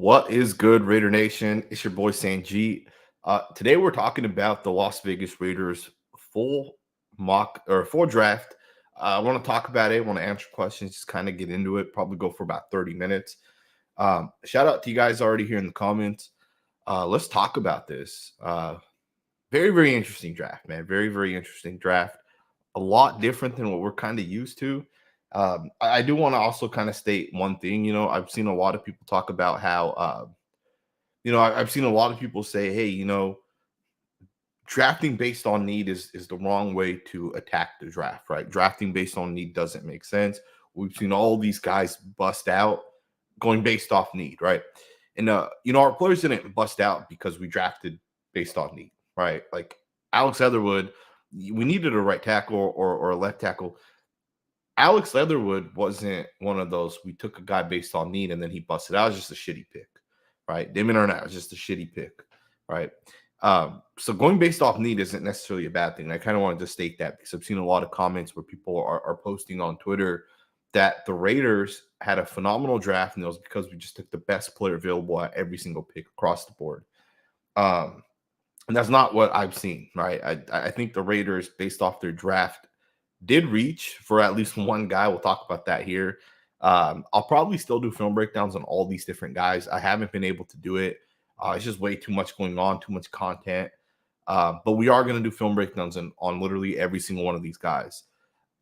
What is good, Raider Nation? It's your boy Sanjit. Today we're talking about the Las Vegas Raiders full mock or full draft. I want to talk about it. I want to answer questions, just kind of get into it. Probably go for about 30 minutes. Shout out to you guys already here in the comments. Let's talk about this. Very interesting draft, man. Very interesting draft. A lot different than what we're kind of used to. I do want to also kind of state one thing. I've seen a lot of people talk about how, I've seen a lot of people say, hey, drafting based on need is the wrong way to attack the draft, right? Drafting based on need doesn't make sense. We've seen all these guys bust out going based off need, right? And, our players didn't bust out because we drafted based on need, right? Like Alex Leatherwood, we needed a right tackle or a left tackle. Alex Leatherwood wasn't one of those. We took a guy based on need and then he busted out. It was just a shitty pick, right? Damon Arnett was just a shitty pick, right? So going based off need isn't necessarily a bad thing. I kind of wanted to state that because I've seen a lot of comments where people are posting on Twitter that the Raiders had a phenomenal draft and it was because we just took the best player available at every single pick across the board. And that's not what I've seen, right? I think the Raiders, based off their draft, did reach for at least one guy. We'll talk about that here. I'll probably still do film breakdowns on all these different guys. I haven't been able to do it. It's just way too much going on, too much content. But we are going to do film breakdowns on literally every single one of these guys.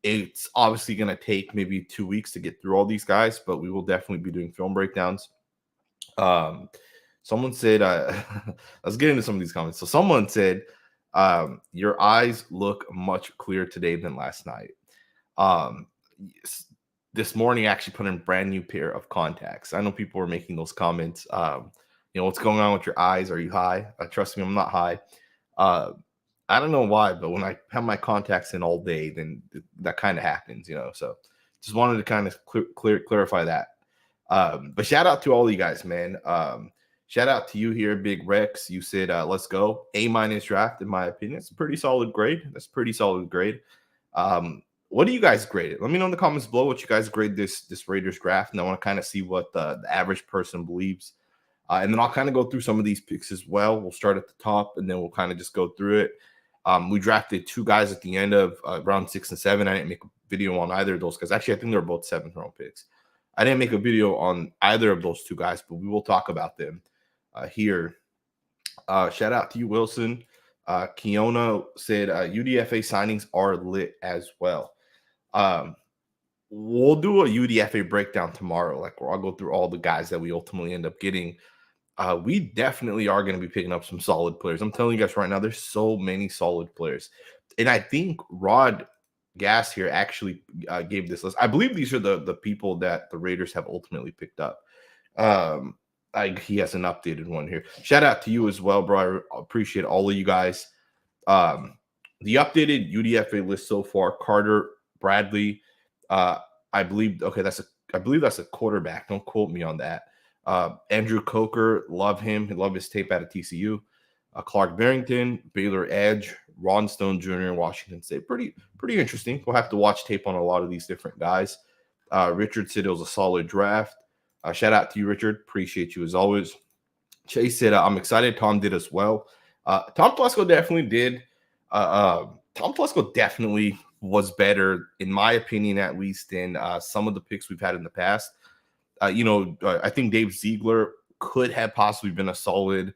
It's obviously going to take maybe 2 weeks to get through all these guys, but we will definitely be doing film breakdowns. Someone said, let's get into some of these comments. So someone said, your eyes look much clearer today than last night. This morning I actually put in a brand new pair of contacts. I know people were making those comments. What's going on with your eyes? Are you high? Trust me, I'm not high. I don't know why, but when I have my contacts in all day, then that kind of happens, so just wanted to kind of clarify that. But shout out to all you guys, man. Shout out to you here, Big Rex. You said, let's go. A- draft, in my opinion. It's a pretty solid grade. That's a pretty solid grade. What do you guys grade it? Let me know in the comments below what you guys grade this Raiders draft. And I want to kind of see what the average person believes. And then I'll kind of go through some of these picks as well. We'll start at the top, and then we'll kind of just go through it. We drafted two guys at the end of round 6 and 7. I didn't make a video on either of those guys. Actually, I think they're both 7th-round picks. I didn't make a video on either of those two guys, but we will talk about them here. Shout out to you, Wilson. Kiona said UDFA signings are lit as well. We'll do a UDFA breakdown tomorrow. Like, where I'll go through all the guys that we ultimately end up getting. We definitely are going to be picking up some solid players. I'm telling you guys right now, there's so many solid players. And I think Rod Gas here actually gave this list. I believe these are the people that the Raiders have ultimately picked up. He has an updated one here. Shout out to you as well, bro. I appreciate all of you guys. The updated UDFA list so far: Carter, Bradley. I believe that's a quarterback. Don't quote me on that. Andrew Coker, love him. Love his tape out of TCU. Clark Barrington, Baylor Edge, Ron Stone Jr., Washington State. Pretty interesting. We'll have to watch tape on a lot of these different guys. Richard said it was a solid draft. Shout out to you, Richard. Appreciate you as always. Chase said, I'm excited. Tom did as well. Tom Telesco definitely did. Tom Telesco definitely was better, in my opinion, at least, than some of the picks we've had in the past. I think Dave Ziegler could have possibly been a solid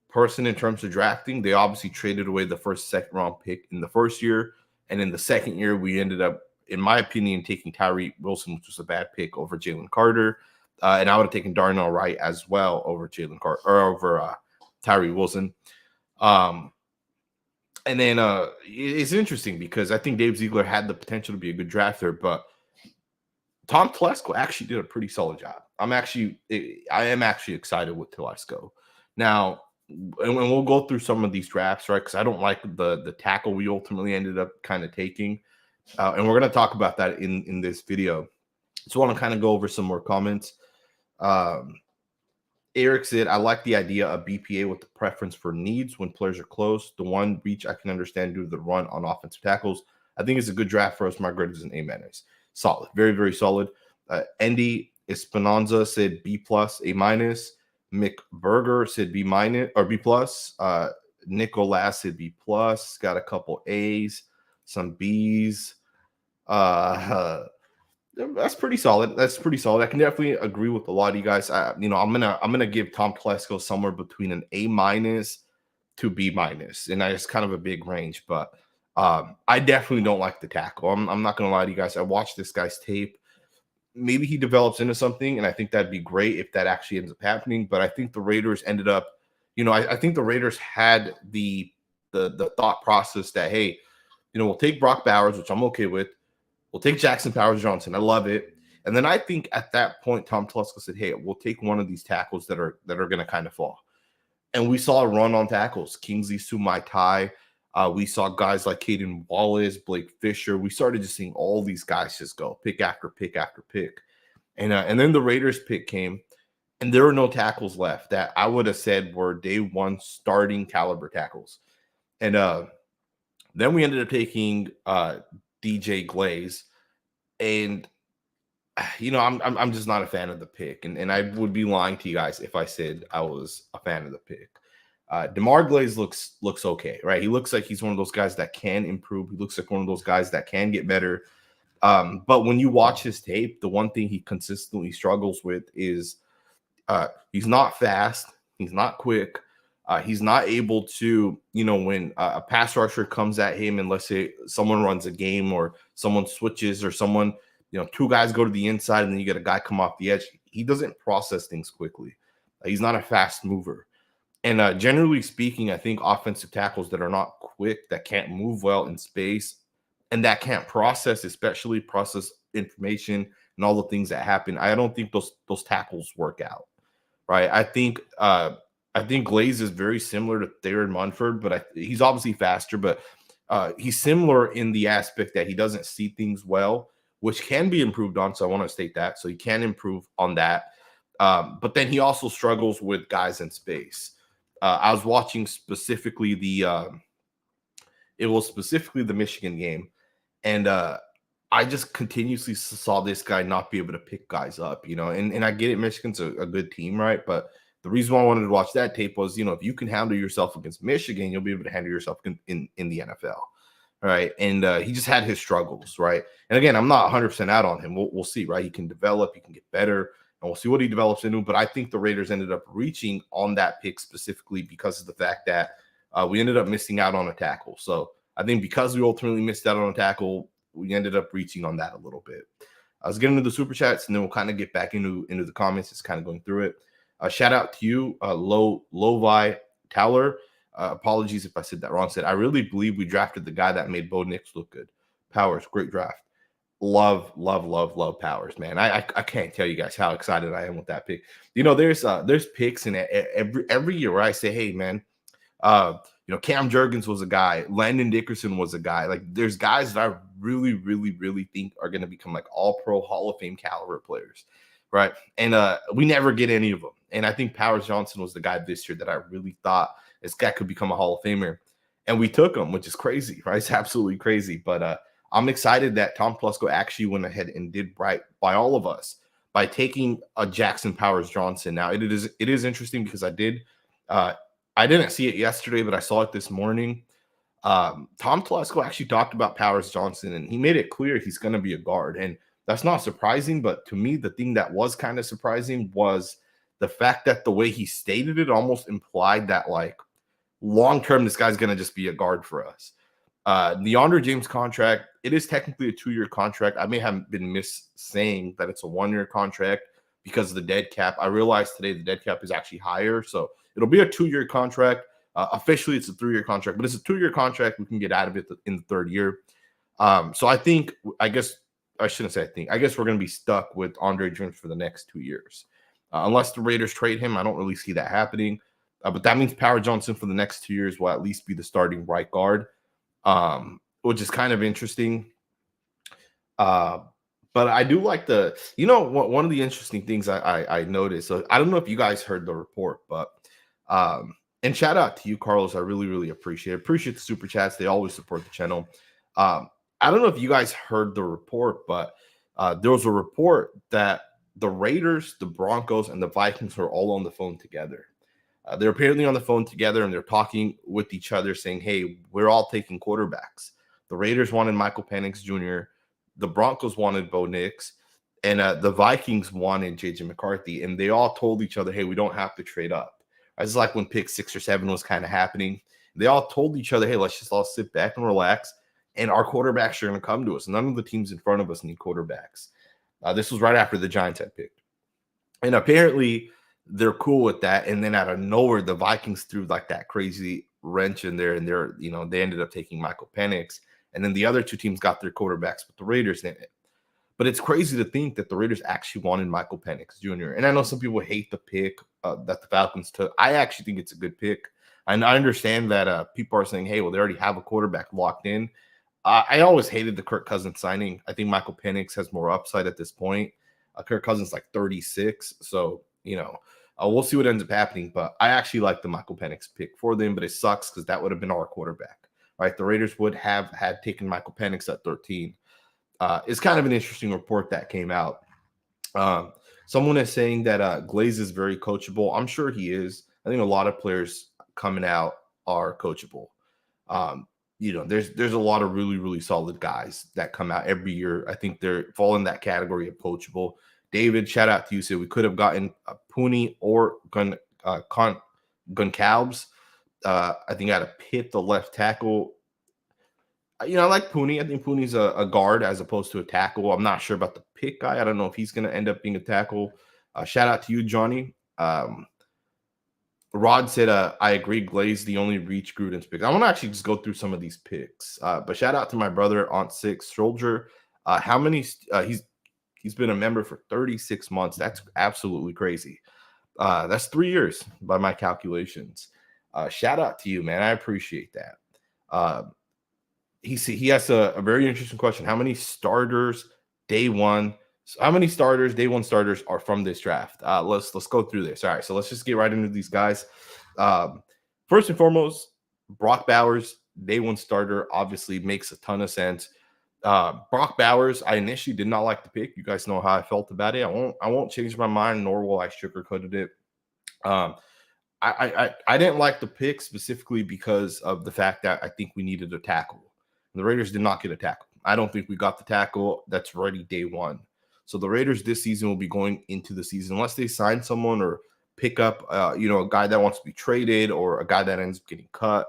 person in terms of drafting. They obviously traded away the second round pick in the first year. And in the second year, we ended up, in my opinion, taking Tyree Wilson, which was a bad pick, over Jalen Carter. And I would have taken Darnell Wright as well over Jalen Carter or over Tyree Wilson. And then it's interesting because I think Dave Ziegler had the potential to be a good drafter, but Tom Telesco actually did a pretty solid job. I am actually excited with Telesco. Now, and we'll go through some of these drafts, right? Because I don't like the tackle we ultimately ended up kind of taking. And we're going to talk about that in this video. So I want to kind of go over some more comments. Eric said, I like the idea of BPA with the preference for needs when players are close. The one reach I can understand due to the run on offensive tackles. I think it's a good draft for us. My grade is an A-. Solid. Very solid. Andy Esperanza said B+, A-. McBurger said B minus or B plus. Nicolas said B plus. Got a couple A's, some B's. That's pretty solid. That's pretty solid. I can definitely agree with a lot of you guys. I'm gonna give Tom Telesco somewhere between an A minus to B minus, and it's kind of a big range. But I definitely don't like the tackle. I'm not gonna lie to you guys. I watched this guy's tape. Maybe he develops into something, and I think that'd be great if that actually ends up happening. But I think the Raiders ended up, I think the Raiders had the thought process that, hey, we'll take Brock Bowers, which I'm okay with. We'll take Jackson Powers-Johnson. I love it. And then I think at that point, Tom Telesco said, hey, we'll take one of these tackles that are going to kind of fall. And we saw a run on tackles. Kingsley Sumaitai. We saw guys like Caden Wallace, Blake Fisher. We started just seeing all these guys just go pick after pick after pick. And then the Raiders pick came, and there were no tackles left that I would have said were day one starting caliber tackles. And then we ended up taking DJ Glaze, and I'm just not a fan of the pick, and I would be lying to you guys if I said I was a fan of the pick. DeMar Glaze looks okay, right? He looks like he's one of those guys that can improve. He looks like one of those guys that can get better. But when you watch his tape, the one thing he consistently struggles with is he's not fast, he's not quick. He's not able to, when a pass rusher comes at him, and let's say someone runs a game or someone switches or someone, two guys go to the inside and then you get a guy come off the edge. He doesn't process things quickly. He's not a fast mover. And generally speaking, I think offensive tackles that are not quick, that can't move well in space, and that can't especially process information and all the things that happen, I don't think those tackles work out, right? I think Glaze is very similar to Thayer Munford, but he's obviously faster, but he's similar in the aspect that he doesn't see things well, which can be improved on. So I want to state that. So he can improve on that. But then he also struggles with guys in space. I was watching specifically the Michigan game, and I just continuously saw this guy not be able to pick guys up, and I get it. Michigan's a good team, right? But the reason why I wanted to watch that tape was, if you can handle yourself against Michigan, you'll be able to handle yourself in the NFL, right? And he just had his struggles, right? And again, I'm not 100% out on him. We'll see, right? He can develop, he can get better, and we'll see what he develops into. But I think the Raiders ended up reaching on that pick specifically because of the fact that we ended up missing out on a tackle. So I think because we ultimately missed out on a tackle, we ended up reaching on that a little bit. I was getting into the super chats, and then we'll kind of get back into the comments. Just kind of going through it. Shout out to you, Lovi Towler. Apologies if I said that wrong. Said, I really believe we drafted the guy that made Bo Nix look good. Powers, great draft. Love Powers, man. I can't tell you guys how excited I am with that pick. There's picks in every year where I say, hey, man, Cam Jurgens was a guy. Landon Dickerson was a guy. Like, there's guys that I really, really, really think are going to become like all-pro Hall of Fame caliber players, right? And we never get any of them. And I think Powers-Johnson was the guy this year that I really thought this guy could become a Hall of Famer. And we took him, which is crazy, right? It's absolutely crazy. But I'm excited that Tom Telesco actually went ahead and did right by all of us by taking a Jackson Powers-Johnson. Now, it is interesting because I didn't see it yesterday, but I saw it this morning. Tom Telesco actually talked about Powers-Johnson, and he made it clear he's going to be a guard. And that's not surprising, but to me, the thing that was kind of surprising was the fact that the way he stated it almost implied that, like, long-term, this guy's going to just be a guard for us. The Andre James contract, it is technically a 2-year contract. I may have been saying that it's a 1-year contract because of the dead cap. I realized today the dead cap is actually higher, so it'll be a 2-year contract. Officially, it's a 3-year contract, but it's a 2-year contract. We can get out of it in the 3rd year. So I guess we're going to be stuck with Andre James for the next 2 years. Unless the Raiders trade him, I don't really see that happening. But that means Powers-Johnson for the next 2 years will at least be the starting right guard, which is kind of interesting. But I do like one of the interesting things I noticed. So I don't know if you guys heard the report, but and shout out to you, Carlos. I really, really appreciate the super chats. They always support the channel. I don't know if you guys heard the report, but there was a report that the Raiders, the Broncos, and the Vikings are all on the phone together. They're apparently on the phone together and they're talking with each other saying, hey, we're all taking quarterbacks. The Raiders wanted Michael Penix Jr., the Broncos wanted Bo Nix, and the Vikings wanted JJ McCarthy. And they all told each other, hey, we don't have to trade up. It's like when pick 6 or 7 was kind of happening. They all told each other, hey, let's just all sit back and relax. And our quarterbacks are going to come to us. None of the teams in front of us need quarterbacks. This was right after the Giants had picked. And apparently they're cool with that. And then out of nowhere, the Vikings threw like that crazy wrench in there. And they ended up taking Michael Penix. And then the other two teams got their quarterbacks, but the Raiders didn't. But it's crazy to think that the Raiders actually wanted Michael Penix Jr. And I know some people hate the pick that the Falcons took. I actually think it's a good pick. And I understand that people are saying, hey, well, they already have a quarterback locked in. I always hated the Kirk Cousins signing. I think Michael Penix has more upside at this point. Kirk Cousins like 36. So, we'll see what ends up happening. But I actually like the Michael Penix pick for them, but it sucks because that would have been our quarterback, right? The Raiders would have had taken Michael Penix at 13. It's kind of an interesting report that came out. Someone is saying that Glaze is very coachable. I'm sure he is. I think a lot of players coming out are coachable. There's a lot of really, really solid guys that come out every year. I think they're fall in that category of coachable. David, shout out to you. So we could have gotten Pooney or Goncalves. I think out of Pitt, the left tackle. I like Pooney. I think Pooney's a guard as opposed to a tackle. I'm not sure about the pick guy. I don't know if he's going to end up being a tackle. Shout out to you, Johnny. Rod said, I agree, Glaze the only reach Gruden's pick. I want to actually just go through some of these picks. But shout out to my brother, Aunt Six Soldier. How many he's been a member for 36 months. That's absolutely crazy. That's 3 years by my calculations. Shout out to you, man. I appreciate that. He has a very interesting question. How many starters day one starters are from this draft? Let's go through this. All right, so let's just get right into these guys. First and foremost, Brock Bowers, day one starter, obviously makes a ton of sense. Brock Bowers, I initially did not like the pick. You guys know how I felt about it. I won't change my mind, nor will I sugarcoat it. I didn't like the pick specifically because of the fact that I think we needed a tackle. The Raiders did not get a tackle. I don't think we got the tackle that's ready day one. So the Raiders this season will be going into the season unless they sign someone or pick up, a guy that wants to be traded or a guy that ends up getting cut.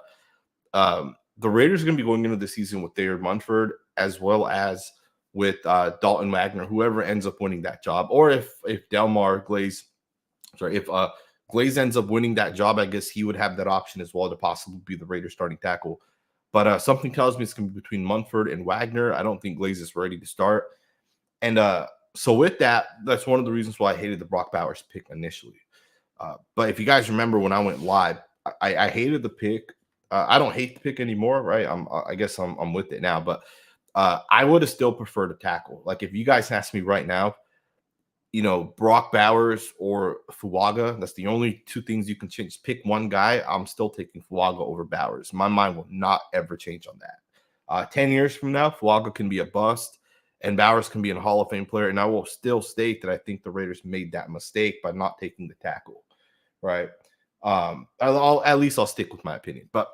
The Raiders are going to be going into the season with Thayer Munford as well as with Dalton Wagner, whoever ends up winning that job, or if Glaze ends up winning that job, I guess he would have that option as well to possibly be the Raiders starting tackle. But something tells me it's going to be between Munford and Wagner. I don't think Glaze is ready to start. And so with that, that's one of the reasons why I hated the Brock Bowers pick initially. But if you guys remember when I went live, I hated the pick. I don't hate the pick anymore, right? I guess I'm with it now. But I would have still preferred a tackle. Like if you guys ask me right now, Brock Bowers or Fuaga, that's the only two things you can change. Pick one guy. I'm still taking Fuaga over Bowers. My mind will not ever change on that. 10 years from now, Fuaga can be a bust and Bowers can be a Hall of Fame player. And I will still state that I think the Raiders made that mistake by not taking the tackle, right? At least I'll stick with my opinion. But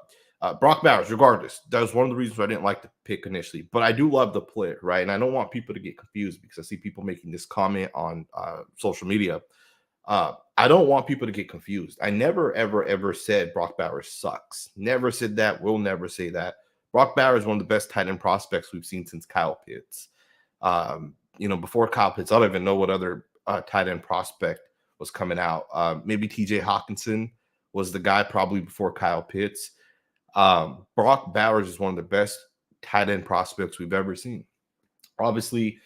Brock Bowers, regardless, that was one of the reasons why I didn't like the pick initially. But I do love the player, right? And I don't want people to get confused because I see people making this comment on social media. I don't want people to get confused. I never, ever, ever said Brock Bowers sucks. Never said that. Will never say that. Brock Bowers is one of the best tight end prospects we've seen since Kyle Pitts. Before Kyle Pitts, I don't even know what other tight end prospect was coming out. Maybe TJ Hawkinson was the guy probably before Kyle Pitts. Brock Bowers is one of the best tight end prospects we've ever seen. Obviously,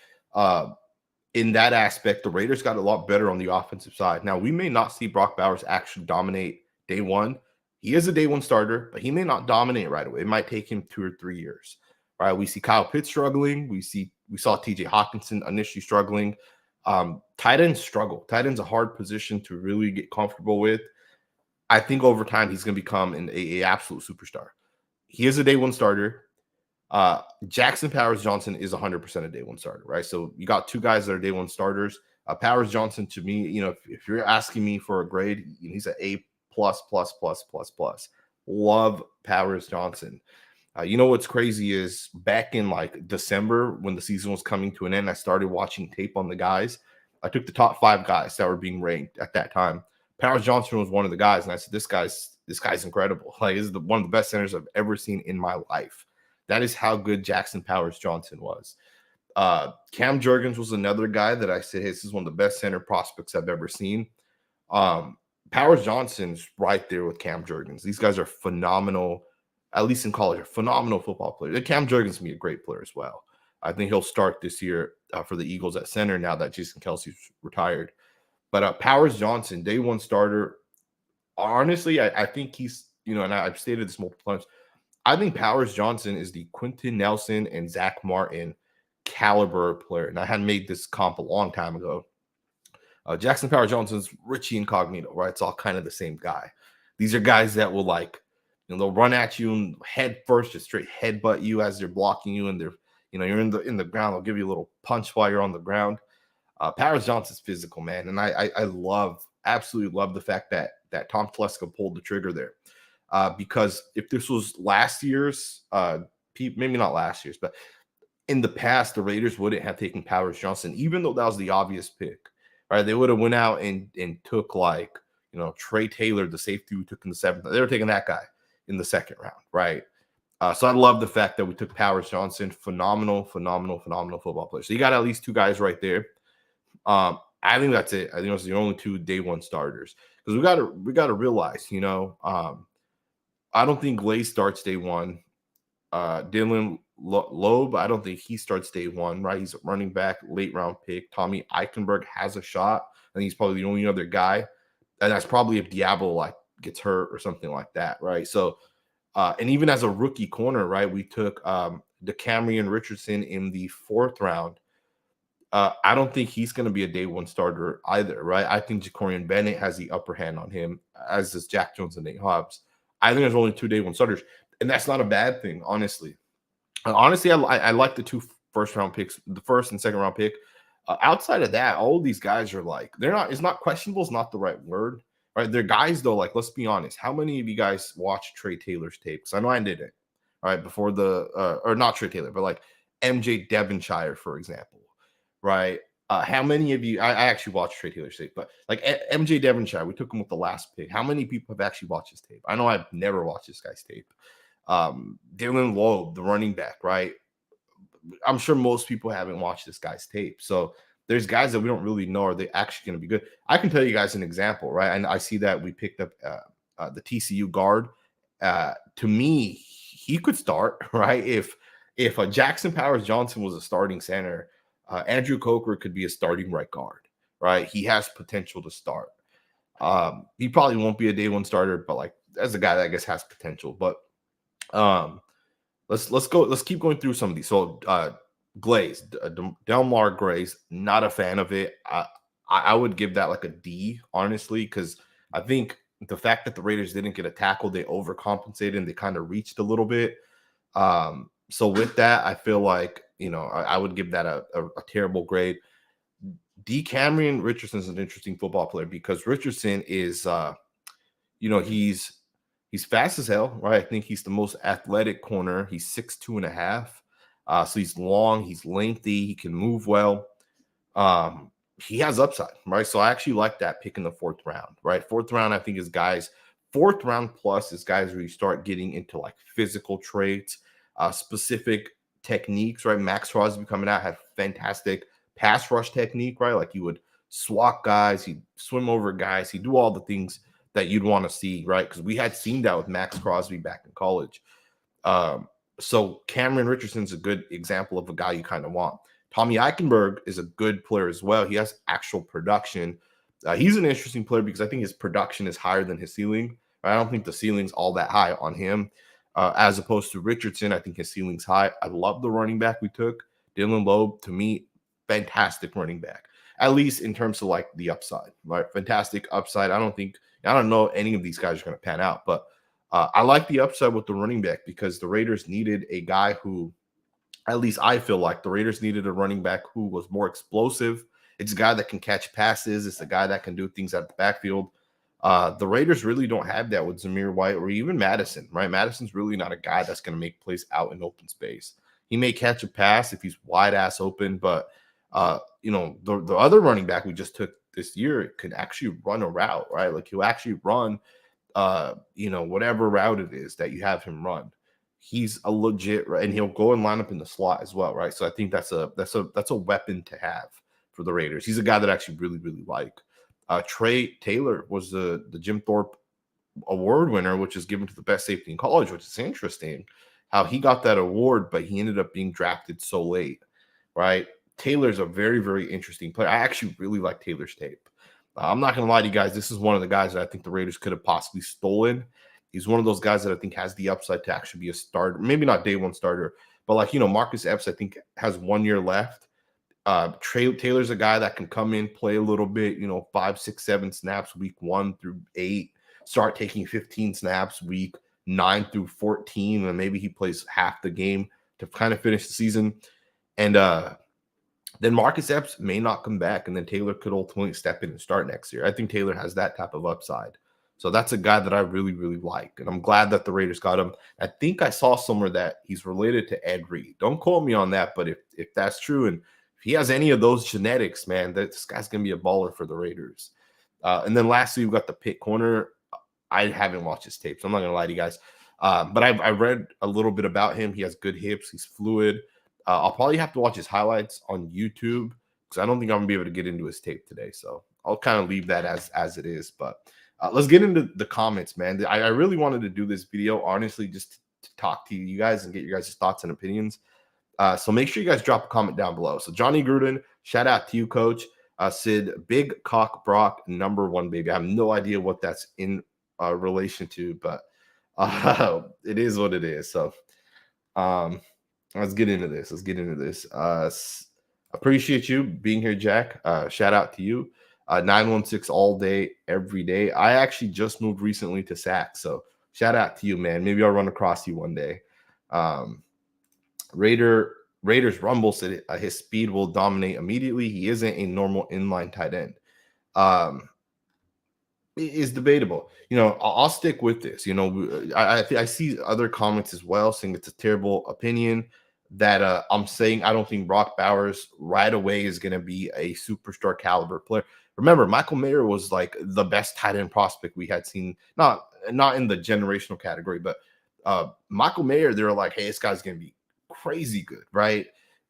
in that aspect, the Raiders got a lot better on the offensive side. Now, we may not see Brock Bowers actually dominate day one. He is a day one starter, but he may not dominate right away. It might take him 2 or 3 years. Right? We see Kyle Pitts struggling. We saw TJ Hawkinson initially struggling. Tight ends struggle. Tight end's a hard position to really get comfortable with. I think over time he's going to become an absolute superstar. He is a day one starter. Jackson Powers Johnson is 100% a day one starter, right? So you got two guys that are day one starters. Powers Johnson, to me, if you're asking me for a grade, he's an A plus plus plus plus plus. Love Powers Johnson. What's crazy is back in like December when the season was coming to an end, I started watching tape on the guys. I took the top 5 guys that were being ranked at that time. Powers Johnson was one of the guys, and I said, this guy's incredible. Like, this is one of the best centers I've ever seen in my life. That is how good Jackson Powers Johnson was. Cam Jurgens was another guy that I said, hey, this is one of the best center prospects I've ever seen. Powers Johnson's right there with Cam Jurgens. These guys are phenomenal, at least in college, are phenomenal football players. And Cam Jurgens can be a great player as well. I think he'll start this year for the Eagles at center now that Jason Kelsey's retired. But Powers Johnson, day one starter. Honestly, I think he's, and I've stated this multiple times, I think Powers Johnson is the Quentin Nelson and Zach Martin caliber player. And I had made this comp a long time ago. Jackson Powers Johnson's Richie Incognito, right? It's all kind of the same guy. These are guys that will they'll run at you and head first, just straight headbutt you as they're blocking you, and they're, you're in the ground. They'll give you a little punch while you're on the ground. Powers Johnson's physical, man, and I absolutely love the fact that Tom Telesco pulled the trigger there, because if this was last year's, maybe not last year's, but in the past, the Raiders wouldn't have taken Powers Johnson, even though that was the obvious pick. Right, they would have went out and took Trey Taylor, the safety we took in the 7th. They were taking that guy in the 2nd round, right? So I love the fact that we took Powers Johnson. Phenomenal football player. So you got at least 2 guys right there. I think that's it. I think those are the only 2 day one starters, because we gotta realize, I don't think Glaze starts day one. Dylan Loeb, I don't think he starts day one, right? He's a running back, late round pick. Tommy Eichenberg has a shot. I think he's probably the only other guy. And that's probably if Diablo gets hurt or something like that, right? So, and even as a rookie corner, right, we took DeCamerion Richardson in the 4th round. I don't think he's going to be a day one starter either, right? I think Jacorian Bennett has the upper hand on him, as does Jack Jones and Nate Hobbs. I think there's only 2 day one starters, and that's not a bad thing, honestly. Honestly, I like the 2 first round picks, the 1st and 2nd round pick. Outside of that, all of these guys are it's not questionable, is not the right word, right? They're guys though, let's be honest. How many of you guys watched Trey Taylor's tape? Because I know I didn't, all right, before or not Trey Taylor, but MJ Devonshire, for example, right? How many of you, I actually watched Trey Taylor's tape, but MJ Devonshire, we took him with the last pick. How many people have actually watched his tape? I know I've never watched this guy's tape. Dylan Loeb, the running back, right? I'm sure most people haven't watched this guy's tape. So there's guys that we don't really know, are they actually going to be good? I can tell you guys an example, right? And I see that we picked up the TCU guard. To me, he could start, right? If Jackson Powers Johnson was a starting center, Andrew Coker could be a starting right guard, right? He has potential to start. He probably won't be a day one starter, but as a guy that I guess has potential. But let's keep going through some of these. So Glaze, Delmar Grace, not a fan of it. I would give that a D, honestly, because I think the fact that the Raiders didn't get a tackle, they overcompensated and they kind of reached a little bit. So with that, I feel I would give that a terrible grade. DeCamerion Richardson is an interesting football player because Richardson is, he's fast as hell, right? I think he's the most athletic corner. He's 6'2.5". So he's long, he's lengthy, he can move well. He has upside, right? So I actually like that pick in the 4th round, right? 4th round, I think is guys, 4th round plus is guys where you start getting into physical traits, specific techniques, right? Max Crosby coming out had fantastic pass rush technique, right? He would swat guys, he'd swim over guys, he'd do all the things that you'd want to see, right? Because we had seen that with Max Crosby back in college. So Cameron Richardson's a good example of a guy you kind of want. Tommy Eichenberg is a good player as well. He has actual production. He's an interesting player because I think his production is higher than his ceiling. I don't think the ceiling's all that high on him. As opposed to Richardson, I think his ceiling's high. I love the running back we took. Dylan Loeb, to me, fantastic running back. At least in terms of the upside, right? Fantastic upside. I don't know any of these guys are going to pan out, but I like the upside with the running back because the Raiders needed a guy who, at least I feel like the Raiders needed a running back who was more explosive, It's a guy that can catch passes. It's a guy that can do things at the backfield. The Raiders really don't have that with Zamir White or even Madison, right? Madison's really not a guy that's going to make plays out in open space. He may catch a pass if he's wide ass open, but the other running back we just took this year can actually run a route, right? Like he'll actually run whatever route it is that you have him run. He's a legit, right? And he'll go and line up in the slot as well, right? So I think that's a weapon to have for the Raiders. He's a guy that I actually really, really like. Trey Taylor was the Jim Thorpe Award winner, which is given to the best safety in college, which is interesting how he got that award, but he ended up being drafted so late, right? Taylor's a very, very interesting player. I actually really like Taylor's tape. I'm not going to lie to you guys. This is one of the guys that I think the Raiders could have possibly stolen. He's one of those guys that I think has the upside to actually be a starter. Maybe not day one starter, but Marcus Epps, I think, has 1 year left. Taylor's a guy that can come in, play a little bit, 5, 6, 7 snaps week 1 through 8, start taking 15 snaps week 9 through 14, and maybe he plays half the game to kind of finish the season. And then Marcus Epps may not come back, and then Taylor could ultimately step in and start next year. I think Taylor has that type of upside. So that's a guy that I really, really like, and I'm glad that the Raiders got him. I think I saw somewhere that he's related to Ed Reed. Don't quote me on that, but if that's true, and if he has any of those genetics, man, this guy's going to be a baller for the Raiders. And then lastly, we've got the Pitt corner. I haven't watched his tapes. I'm not going to lie to you guys. But I read a little bit about him. He has good hips. He's fluid. I'll probably have to watch his highlights on YouTube because I don't think I'm going to be able to get into his tape today. So I'll kind of leave that as it is. But let's get into the comments, man. I really wanted to do this video, honestly, just to talk to you guys and get your guys' thoughts and opinions. So make sure you guys drop a comment down below. So Johnny Gruden, shout out to you, Coach. Sid, Big Cock Brock, #1, baby. I have no idea what that's in relation to, but it is what it is. So let's get into this. Appreciate you being here, Jack. Shout out to you. 916 all day, every day. I actually just moved recently to Sac, so shout out to you, man. Maybe I'll run across you one day. Raiders Rumble said his speed will dominate immediately. He isn't a normal inline tight end. It is debatable. I'll stick with this. I see other comments as well saying it's a terrible opinion that I'm saying I don't think Brock Bowers right away is going to be a superstar caliber player. Remember, Michael Mayer was like the best tight end prospect we had seen, not in the generational category, but Michael Mayer, they were like, hey, this guy's going to be crazy good, right?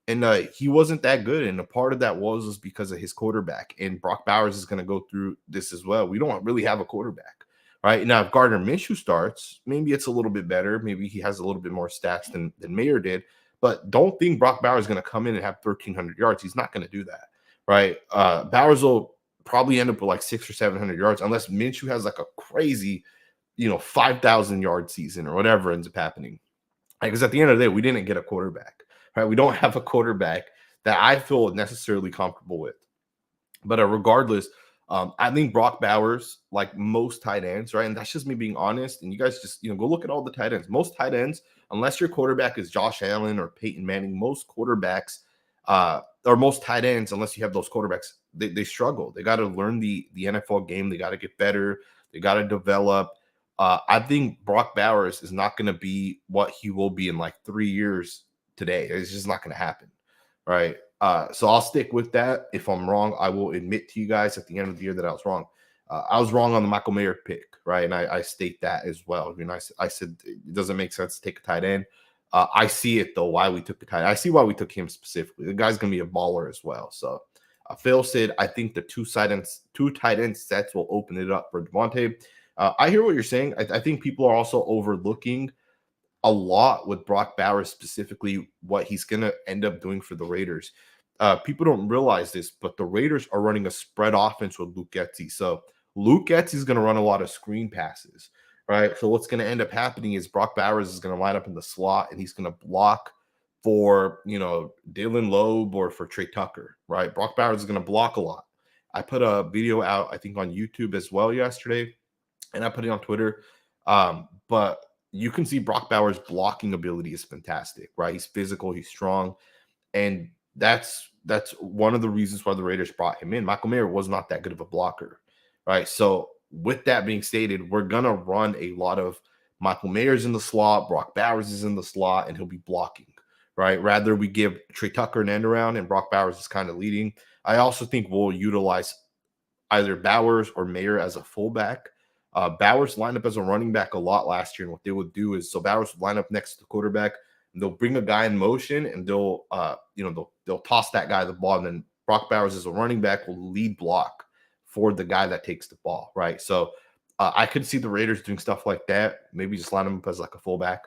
And he wasn't that good. And a part of that was because of his quarterback. And Brock Bowers is going to go through this as well. We don't really have a quarterback, right? Now, if Gardner Minshew starts, maybe it's a little bit better. Maybe he has a little bit more stats than Mayer did. But don't think Brock Bowers is going to come in and have 1,300 yards. He's not going to do that, right? Bowers will probably end up with like 600 or 700 yards unless Minshew has like a crazy, 5,000 yard season or whatever ends up happening. Because at the end of the day, we didn't get a quarterback, right? We don't have a quarterback that I feel necessarily comfortable with. But regardless, I think Brock Bowers, like most tight ends, right? And that's just me being honest. And you guys just, go look at all the tight ends. Most tight ends, unless your quarterback is Josh Allen or Peyton Manning, most quarterbacks or most tight ends, unless you have those quarterbacks, they struggle. They got to learn the NFL game. They got to get better. They got to develop. I think Brock Bowers is not going to be what he will be in like 3 years today. It's just not going to happen, right? So I'll stick with that. If I'm wrong, I will admit to you guys at the end of the year that I was wrong. I was wrong on the Michael Mayer pick, right? And I state that as well. I said it doesn't make sense to take a tight end. I see it, though, why we took the tight end. I see why we took him specifically. The guy's going to be a baller as well. So Phil said, I think the two tight end sets will open it up for Devontae. I hear what you're saying. I think people are also overlooking a lot with Brock Bowers, specifically what he's going to end up doing for the Raiders. People don't realize this, but the Raiders are running a spread offense with Luke Getsy. So Luke Getsy is going to run a lot of screen passes, right? So what's going to end up happening is Brock Bowers is going to line up in the slot and he's going to block for, Dylan Loeb or for Trey Tucker, right? Brock Bowers is going to block a lot. I put a video out, I think, on YouTube as well yesterday, and I put it on Twitter. But you can see Brock Bowers' blocking ability is fantastic, right? He's physical, he's strong, and that's that's one of the reasons why the Raiders brought him in. Michael Mayer was not that good of a blocker, right? So with that being stated, we're gonna run a lot of Michael Mayer's in the slot, Brock Bowers is in the slot, and he'll be blocking, right? Rather we give Trey Tucker an end around and Brock Bowers is kind of leading. I also think we'll utilize either Bowers or Mayer as a fullback. Bowers lined up as a running back a lot last year, and what they would do is, so Bowers would line up next to the quarterback, and they'll bring a guy in motion, and they'll toss that guy the ball, and then Brock Bowers as a running back will lead block for the guy that takes the ball, right? So I could see the Raiders doing stuff like that. Maybe just line him up as like a fullback.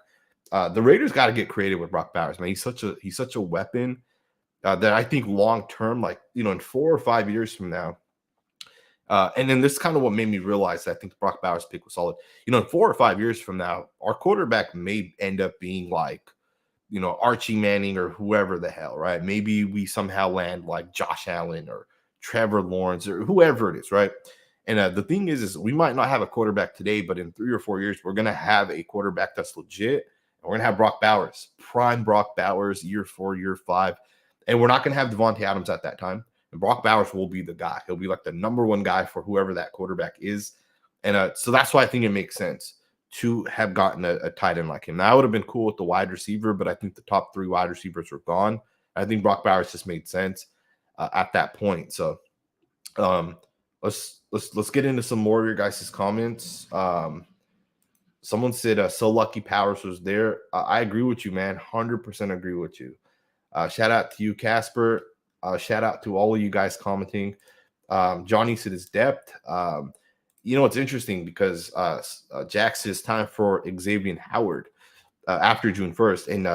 The Raiders got to get creative with Brock Bowers, man. He's such a weapon that I think long term, like in 4 or 5 years from now. And then this is kind of what made me realize that I think the Brock Bowers pick was solid. In 4 or 5 years from now, our quarterback may end up being like, Archie Manning or whoever the hell, right? Maybe we somehow land like Josh Allen or Trevor Lawrence or whoever it is, right? And the thing is we might not have a quarterback today, but in 3 or 4 years, we're going to have a quarterback that's legit. And we're going to have Brock Bowers, prime Brock Bowers, year 4, year 5. And we're not going to have Devontae Adams at that time. And Brock Bowers will be the guy. He'll be like the number one guy for whoever that quarterback is. And so that's why I think it makes sense to have gotten a tight end like him. Now, I would have been cool with the wide receiver, but I think the top 3 wide receivers were gone. I think Brock Bowers just made sense at that point. So let's get into some more of your guys' comments. Someone said, so lucky Powers was there. I agree with you, man. 100% agree with you. Shout out to you, Casper. Shout out to all of you guys commenting. Johnny said his depth. It's interesting because Jack says time for Xavier Howard after June 1st. And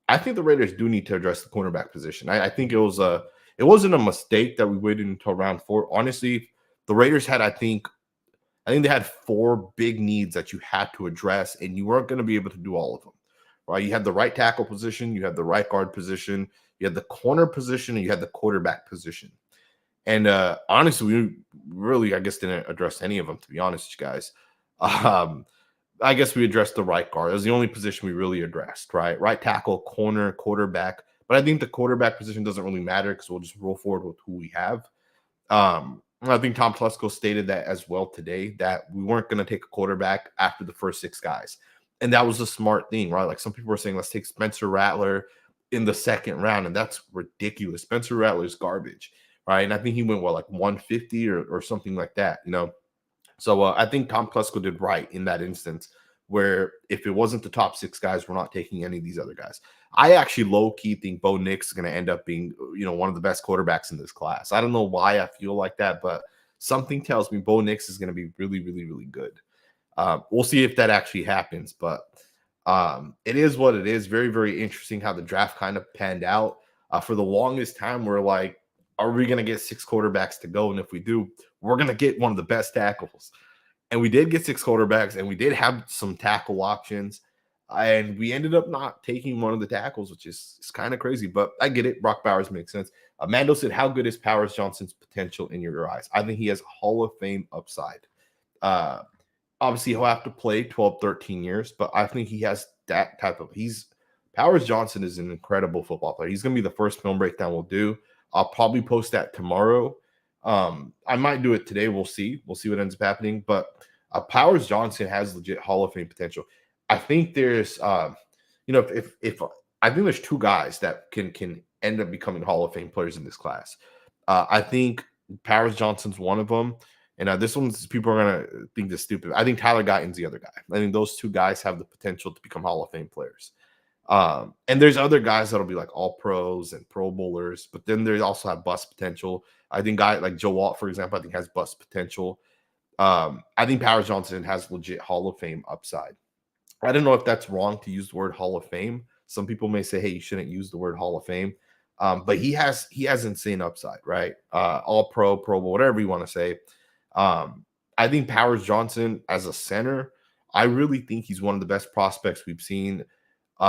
I think the Raiders do need to address the cornerback position. I think it wasn't a mistake that we waited until round 4. Honestly, the Raiders had, I think they had 4 big needs that you had to address, and you weren't going to be able to do all of them. Right? You had the right tackle position, you had the right guard position, you had the corner position, and you had the quarterback position. And honestly, we really, I guess, didn't address any of them, to be honest with you guys. I guess we addressed the right guard. It was the only position we really addressed, right? Right tackle, corner, quarterback. But I think the quarterback position doesn't really matter because we'll just roll forward with who we have. I think Tom Telesco stated that as well today, that we weren't going to take a quarterback after the first 6 guys. And that was a smart thing, right? Like some people were saying, let's take Spencer Rattler in the 2nd round. And that's ridiculous. Spencer Rattler is garbage, right? And I think he went, like 150 or something like that, So I think Tom Telesco did right in that instance, where if it wasn't the top 6 guys, we're not taking any of these other guys. I actually low-key think Bo Nix is going to end up being, one of the best quarterbacks in this class. I don't know why I feel like that, but something tells me Bo Nix is going to be really, really, really good. We'll see if that actually happens, but it is what it is. Very, very interesting how the draft kind of panned out. For the longest time, we're like, are we going to get 6 quarterbacks to go? And if we do, we're going to get one of the best tackles. And we did get 6 quarterbacks, and we did have some tackle options. And we ended up not taking one of the tackles, which is kind of crazy. But I get it. Brock Bowers makes sense. Mando said, how good is Powers Johnson's potential in your eyes? I think he has Hall of Fame upside. Obviously, he'll have to play 12, 13 years, but I think he has that type of – Powers Johnson is an incredible football player. He's going to be the first film breakdown we'll do. I'll probably post that tomorrow. I might do it today. We'll see. We'll see what ends up happening. But Powers Johnson has legit Hall of Fame potential. I think there's, if I think there's 2 guys that can end up becoming Hall of Fame players in this class. I think Powers Johnson's one of them. And this one's, people are going to think this stupid. I think Tyler Guyton's the other guy. I think those 2 guys have the potential to become Hall of Fame players. And there's other guys that'll be like all pros and pro bowlers, but then they also have bust potential. I think guy like Joe Walt, for example, I think has bust potential. I think Powers Johnson has legit Hall of Fame upside. I don't know if that's wrong to use the word Hall of Fame. Some people may say, hey, you shouldn't use the word Hall of Fame. But he has insane upside, right? All pro, bowl, whatever you want to say. I think Powers Johnson as a center, I really think he's one of the best prospects we've seen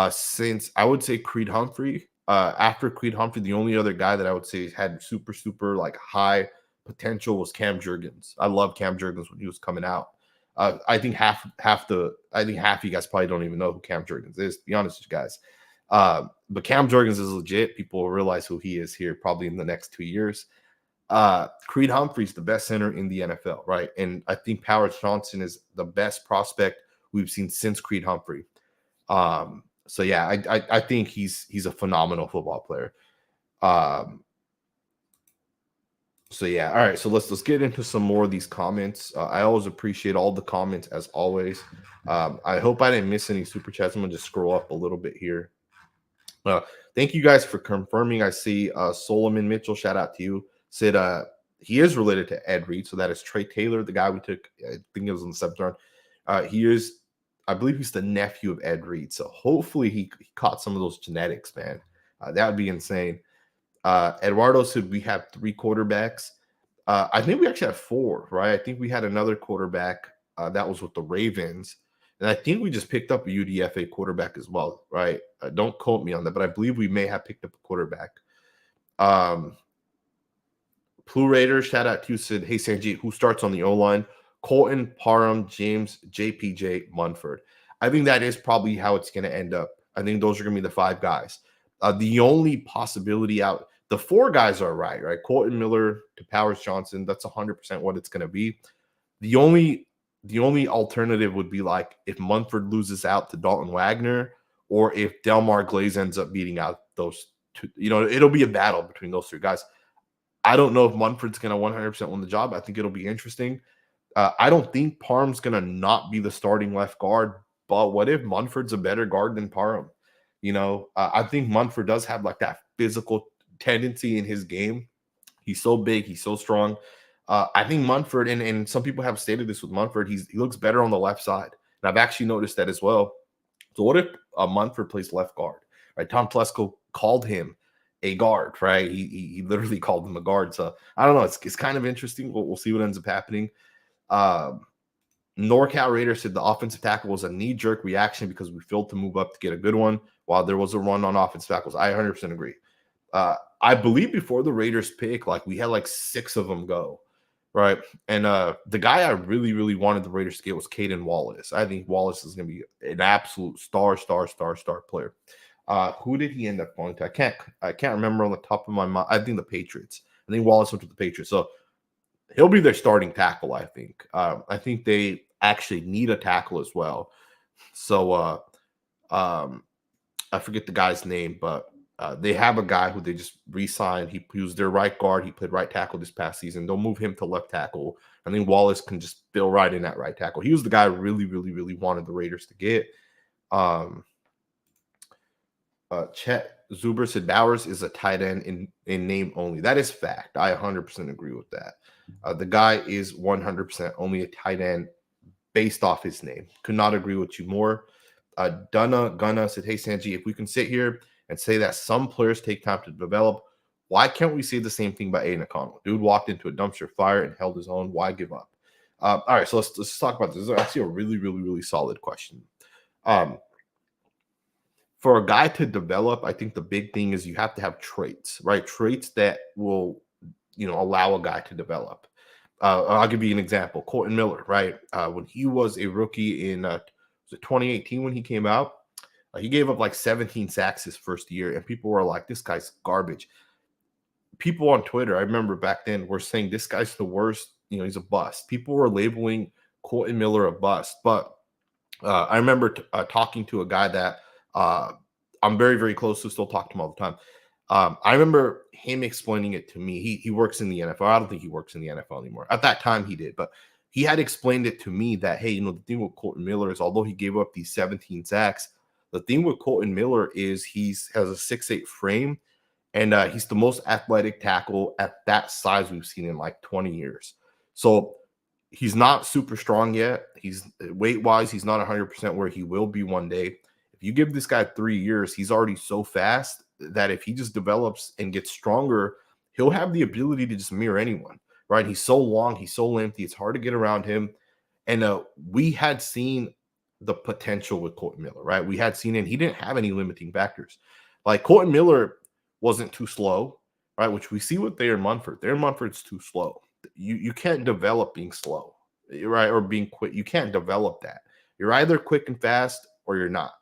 since, I would say, Creed Humphrey. After Creed Humphrey, the only other guy that I would say had super like high potential was Cam Jurgens. I love Cam Jurgens when he was coming out. I think half you guys probably don't even know who Cam Jurgens is, to be honest with you guys. But Cam Jorgens is legit. People will realize who he is here probably in the next 2 years. Creed Humphrey's the best center in the NFL, right? And I think Powers Johnson is the best prospect we've seen since Creed Humphrey. So yeah, I think he's a phenomenal football player. So yeah, all right. So let's get into some more of these comments. I always appreciate all the comments as always. I hope I didn't miss any super chats. I'm gonna just scroll up a little bit here. Thank you guys for confirming. I see Solomon Mitchell, shout out to you, said he is related to Ed Reed. So that is Trey Taylor, the guy we took, I think it was in the 7th round. He is, I believe he's the nephew of Ed Reed. So hopefully he caught some of those genetics, man. That would be insane. Eduardo said we have 3 quarterbacks. I think we actually have 4, right? I think we had another quarterback that was with the Ravens. And I think we just picked up a UDFA quarterback as well, right? Don't quote me on that, but I believe we may have picked up a quarterback. Blue Raiders, shout out to you, said, hey, Sanjit, who starts on the O-line? Colton, Parham, James, JPJ, Munford. I think that is probably how it's going to end up. I think those are going to be the 5 guys. The only possibility out, the 4 guys are right? Colton Miller to Powers Johnson, that's 100% what it's going to be. The only alternative would be like if Munford loses out to Dalton Wagner, or if Delmar Glaze ends up beating out those 2. It'll be a battle between those 3 guys. I don't know if Munford's going to 100% win the job. I think it'll be interesting. I don't think Parham's going to not be the starting left guard, but what if Munford's a better guard than Parham? I think Munford does have like that physical tendency in his game. He's so big. He's so strong. I think Munford, and some people have stated this with Munford, he looks better on the left side. And I've actually noticed that as well. So what if Munford plays left guard, right? Tom Telesco called him a guard, right? He literally called him a guard. So I don't know. It's kind of interesting. We'll see what ends up happening. NorCal Raider said the offensive tackle was a knee-jerk reaction because we failed to move up to get a good one while there was a run on offensive tackles. I 100% agree. I believe before the Raiders pick, like we had like 6 of them go, right? And the guy I really, really wanted the Raiders to get was Caden Wallace. I think Wallace is going to be an absolute star player. Who did he end up going to? I can't remember on the top of my mind. I think the Patriots. I think Wallace went to the Patriots. So he'll be their starting tackle, I think. I think they actually need a tackle as well. So I forget the guy's name, but they have a guy who they just re-signed. He was their right guard. He played right tackle this past season. They'll move him to left tackle. I think Wallace can just fill right in that right tackle. He was the guy I really, really, really wanted the Raiders to get. Chet Zuber said Bowers is a tight end in name only. That is fact. I 100% agree with that. The guy is 100% only a tight end based off his name. Could not agree with you more. Gunna said, hey, Sanji, if we can sit here and say that some players take time to develop, why can't we say the same thing about Aiden O'Connell? Dude walked into a dumpster fire and held his own. Why give up? All right, so let's talk about this. This is actually a really, really, really solid question. For a guy to develop, I think the big thing is you have to have traits, right? Traits that will, allow a guy to develop. I'll give you an example. Colton Miller, right? When he was a rookie in was it 2018 when he came out, he gave up like 17 sacks his first year, and people were like, this guy's garbage. People on Twitter, I remember back then, were saying this guy's the worst, he's a bust. People were labeling Colton Miller a bust. But I remember talking to a guy that I'm very, very close to, still talk to him all the time. I remember him explaining it to me. He works in the NFL. I don't think he works in the NFL anymore. At that time, he did. But he had explained it to me that, hey, the thing with Colton Miller is although he gave up these 17 sacks, the thing with Colton Miller is has a 6'8" frame, and he's the most athletic tackle at that size we've seen in like 20 years. So he's not super strong yet. He's weight-wise, he's not 100% where he will be one day. If you give this guy 3 years, he's already so fast that if he just develops and gets stronger, he'll have the ability to just mirror anyone, right? He's so long, he's so lengthy, it's hard to get around him. And we had seen the potential with Colton Miller, right? We had seen it. He didn't have any limiting factors. Like Colton Miller wasn't too slow, right? Which we see with Thayer Munford. Thayer Munford's too slow. You can't develop being slow, right? Or being quick. You can't develop that. You're either quick and fast or you're not.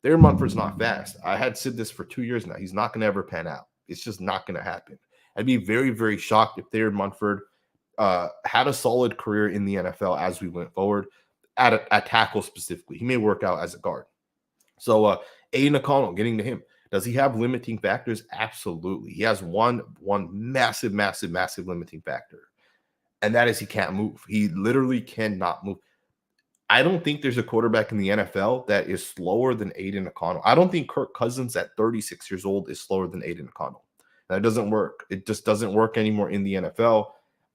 Thayer Munford's not fast. I had said this for 2 years now. He's not going to ever pan out. It's just not going to happen. I'd be very, very shocked if Thayer Munford had a solid career in the NFL as we went forward at tackle specifically. He may work out as a guard. So Aiden O'Connell, getting to him. Does he have limiting factors? Absolutely. He has one massive, massive, massive limiting factor, and that is he can't move. He literally cannot move. I don't think there's a quarterback in the NFL that is slower than Aiden O'Connell. I don't think Kirk Cousins at 36 years old is slower than Aiden O'Connell. That doesn't work. It just doesn't work anymore in the NFL.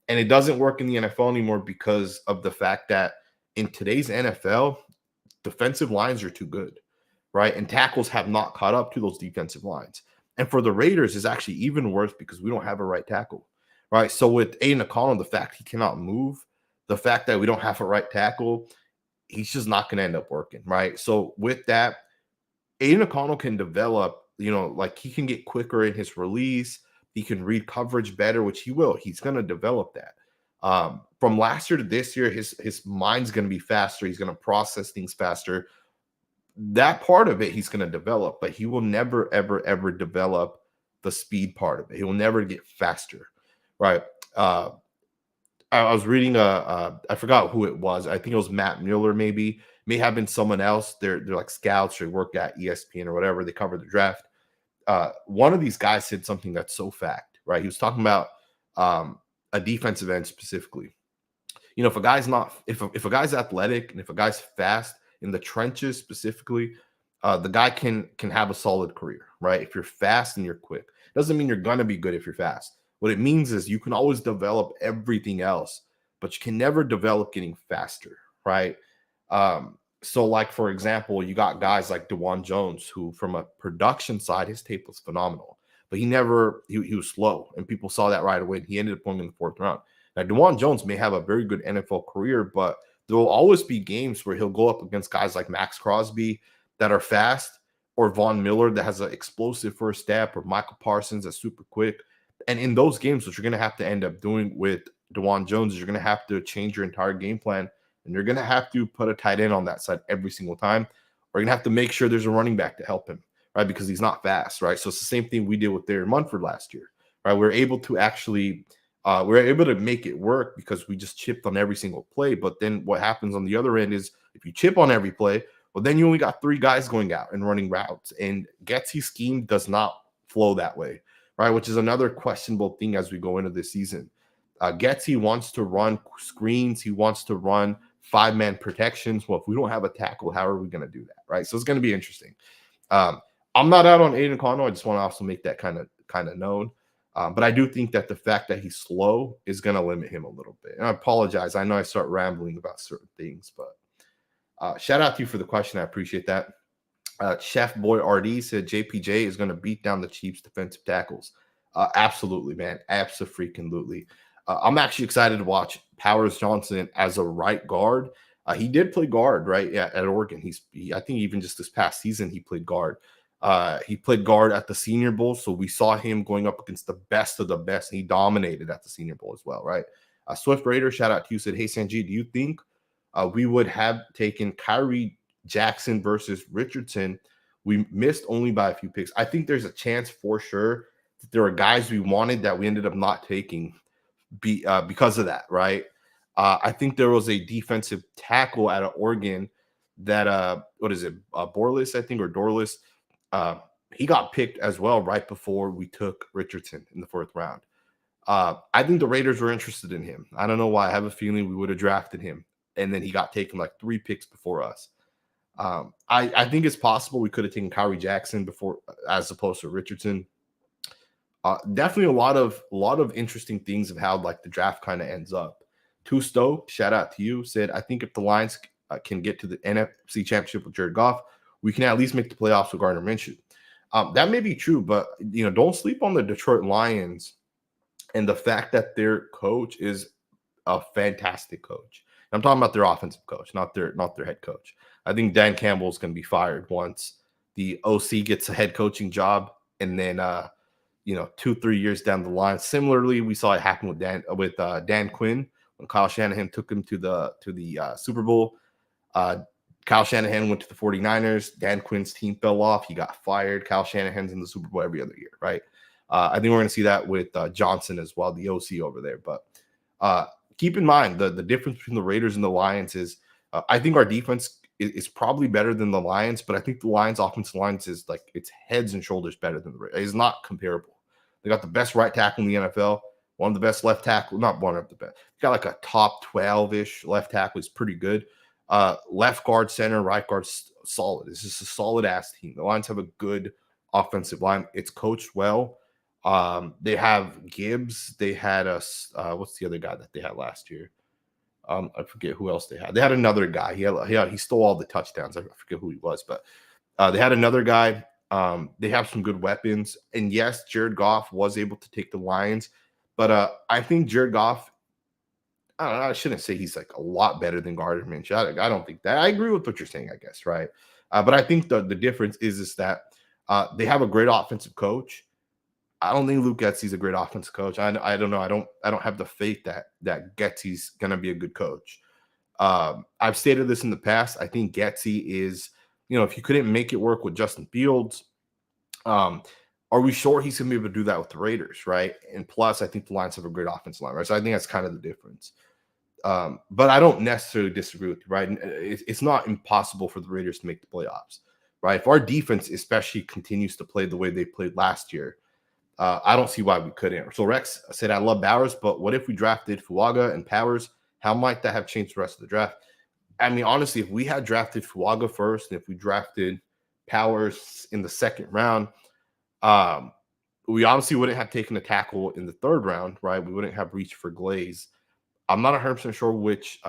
And it doesn't work in the NFL anymore because of the fact that in today's NFL, defensive lines are too good, right? And tackles have not caught up to those defensive lines. And for the Raiders, is actually even worse because we don't have a right tackle, right? So with Aiden O'Connell, the fact he cannot move, the fact that we don't have a right tackle, he's just not going to end up working, right? So with that, Aiden O'Connell can develop, like he can get quicker in his release. He can read coverage better, which he will. He's going to develop that. From last year to this year, his mind's going to be faster. He's going to process things faster. That part of it he's going to develop, but he will never, ever, ever develop the speed part of it. He will never get faster, right? I was reading I forgot who it was. I think it was Matt Mueller, maybe. May have been someone else. They're like scouts or work at ESPN or whatever. They cover the draft. One of these guys said something that's so fact, right? He was talking about a defensive end specifically. If a guy's not, if a guy's athletic and if a guy's fast in the trenches specifically, the guy can have a solid career, right? If you're fast and you're quick, doesn't mean you're gonna be good if you're fast. What it means is you can always develop everything else, but you can never develop getting faster, right? So like, for example, you got guys like DeJuan Jones, who from a production side, his tape was phenomenal, but he was slow, and people saw that right away. And he ended up going in the 4th round. Now, DeJuan Jones may have a very good NFL career, but there will always be games where he'll go up against guys like Max Crosby that are fast, or Von Miller that has an explosive first step, or Michael Parsons that's super quick. And in those games, what you're going to have to end up doing with DeJuan Jones is you're going to have to change your entire game plan, and you're going to have to put a tight end on that side every single time, or you're going to have to make sure there's a running back to help him, right? Because he's not fast, right? So it's the same thing we did with Thayer Munford last year, right? We're able to actually we're able to make it work because we just chipped on every single play. But then what happens on the other end is if you chip on every play, well, then you only got 3 guys going out and running routes. And Getsy's scheme does not flow that way, right? Which is another questionable thing as we go into this season. Getsy wants to run screens. He wants to run 5-man protections. Well, if we don't have a tackle, how are we going to do that, right? So it's going to be interesting. I'm not out on Aiden O'Connell. I just want to also make that kind of known. But I do think that the fact that he's slow is going to limit him a little bit. And I apologize. I know I start rambling about certain things, but shout out to you for the question. I appreciate that. Chef Boy RD said JPJ is going to beat down the Chiefs defensive tackles. Absolutely, man. Abso-freaking-lutely. I'm actually excited to watch Powers Johnson as a right guard. He did play guard, right? Yeah, at Oregon. I think even just this past season, he played guard. He played guard at the Senior Bowl, so we saw him going up against the best of the best, and he dominated at the Senior Bowl as well, right? Swift Raider, shout out to you, said, hey, Sanjit, do you think we would have taken Kyrie Jackson versus Richardson? We missed only by a few picks. I think there's a chance for sure that there are guys we wanted that we ended up not taking because of that, right? I think there was a defensive tackle out of Oregon that, Borlis, I think, or Dorlis, he got picked as well right before we took Richardson in the 4th round. I think the Raiders were interested in him. I don't know why. I have a feeling we would have drafted him, and then he got taken like 3 picks before us. I think it's possible we could have taken Kyrie Jackson before, as opposed to Richardson. Definitely a lot of interesting things of how like the draft kind of ends up. Two Stoke, shout out to you, said, I think if the Lions can get to the NFC Championship with Jared Goff, we can at least make the playoffs with Gardner Minshew. That may be true, but don't sleep on the Detroit Lions and the fact that their coach is a fantastic coach. I'm talking about their offensive coach, not their head coach. I think Dan Campbell is going to be fired once the OC gets a head coaching job, and then 2-3 years down the line. Similarly, we saw it happen with Dan Quinn when Kyle Shanahan took him to the Super Bowl. Kyle Shanahan went to the 49ers. Dan Quinn's team fell off. He got fired. Kyle Shanahan's in the Super Bowl every other year, right? I think we're going to see that with Johnson as well, the OC over there. But keep in mind the difference between the Raiders and the Lions is I think our defense is probably better than the Lions, but I think the Lions' offensive lines is like it's heads and shoulders better than the Raiders. It's not comparable. They got the best right tackle in the NFL, one of the best left tackle, not one of the best. Got like a top 12-ish left tackle. Is pretty good. Left guard, center, right guard, solid. It's just a solid ass team. The Lions have a good offensive line. It's coached well. They have Gibbs. They had what's the other guy that they had last year? I forget who else they had. They had another guy. He stole all the touchdowns. I forget who he was, but they had another guy. They have some good weapons. And yes, Jared Goff was able to take the Lions, but I think Jared Goff, I don't know, I shouldn't say he's like a lot better than Gardner Minshew. I don't think that. I agree with what you're saying, I guess, right? But I think the difference is that they have a great offensive coach. I don't think Luke Getsy's a great offensive coach. I don't know. I don't have the faith that Getsy's gonna be a good coach. I've stated this in the past. I think Getsy is, if you couldn't make it work with Justin Fields, are we sure he's gonna be able to do that with the Raiders, right? And plus, I think the Lions have a great offensive line, right? So I think that's kind of the difference. But I don't necessarily disagree with you, right? It's not impossible for the Raiders to make the playoffs, right? If our defense especially continues to play the way they played last year, I don't see why we couldn't. So Rex said, I love Bowers, but what if we drafted Fuaga and Powers? How might that have changed the rest of the draft? I mean, honestly, if we had drafted Fuaga first and if we drafted Powers in the second round, we obviously wouldn't have taken a tackle in the third round, right? We wouldn't have reached for Glaze. I'm not 100% sure which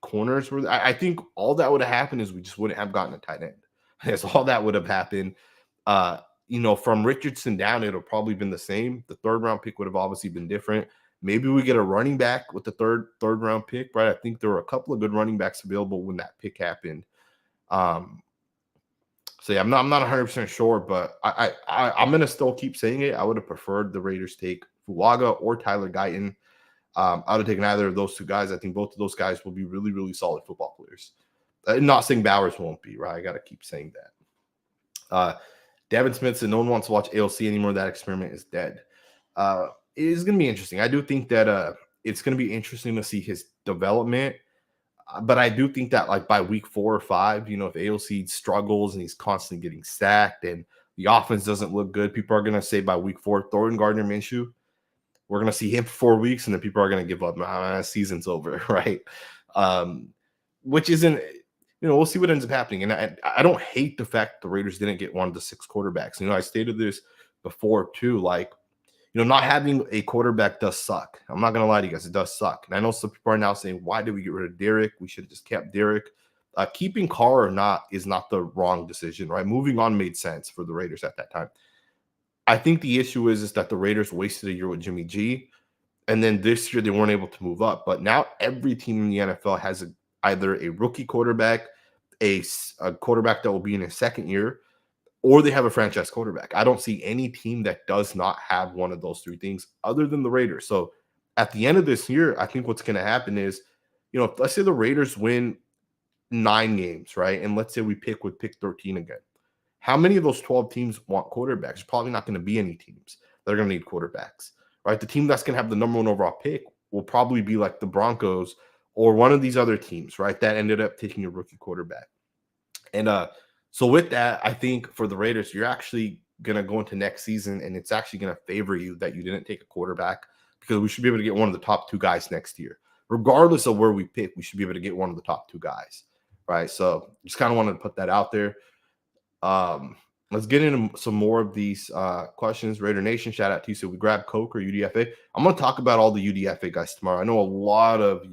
corners were. I think all that would have happened is we just wouldn't have gotten a tight end. That's all that would have happened. From Richardson down, it'll probably been the same. The third round pick would have obviously been different. Maybe we get a running back with the third round pick, right? I think there were a couple of good running backs available when that pick happened. So yeah, I'm not 100% sure, but I'm gonna still keep saying it. I would have preferred the Raiders take Fuaga or Tyler Guyton. I would have taken either of those two guys. I think both of those guys will be really, really solid football players. Not saying Bowers won't be, right? I got to keep saying that. Devin Smith said no one wants to watch ALC anymore. That experiment is dead. It is going to be interesting. I do think that it's going to be interesting to see his development. But I do think that like by week 4 or 5, if ALC struggles and he's constantly getting sacked and the offense doesn't look good, people are going to say by week 4, throw in Gardner Minshew. We're going to see him for 4 weeks, and then people are going to give up. Season's over, right? Which isn't, we'll see what ends up happening. And I don't hate the fact the Raiders didn't get one of the 6 quarterbacks. I stated this before too. Like, not having a quarterback does suck. I'm not going to lie to you guys. It does suck. And I know some people are now saying, why did we get rid of Derek? We should have just kept Derek. Keeping Carr or not is not the wrong decision, right? Moving on made sense for the Raiders at that time. I think the issue is that the Raiders wasted a year with Jimmy G, and then this year they weren't able to move up. But now every team in the NFL has either a rookie quarterback, a quarterback that will be in his second year, or they have a franchise quarterback. I don't see any team that does not have one of those 3 things other than the Raiders. So at the end of this year, I think what's going to happen is, let's say the Raiders win 9 games, right? And let's say we pick 13 again. How many of those 12 teams want quarterbacks? There's probably not going to be any teams that are going to need quarterbacks, right? The team that's going to have the number 1 overall pick will probably be like the Broncos or one of these other teams, right? That ended up taking a rookie quarterback. And so with that, I think for the Raiders, you're actually going to go into next season, and it's actually going to favor you that you didn't take a quarterback, because we should be able to get one of the top 2 guys next year. Regardless of where we pick, we should be able to get one of the top 2 guys, right? So just kind of wanted to put that out there. Let's get into some more of these questions. Raider Nation, shout out to you. So we grab Coke or UDFA. I'm going to talk about all the UDFA guys tomorrow. I know a lot of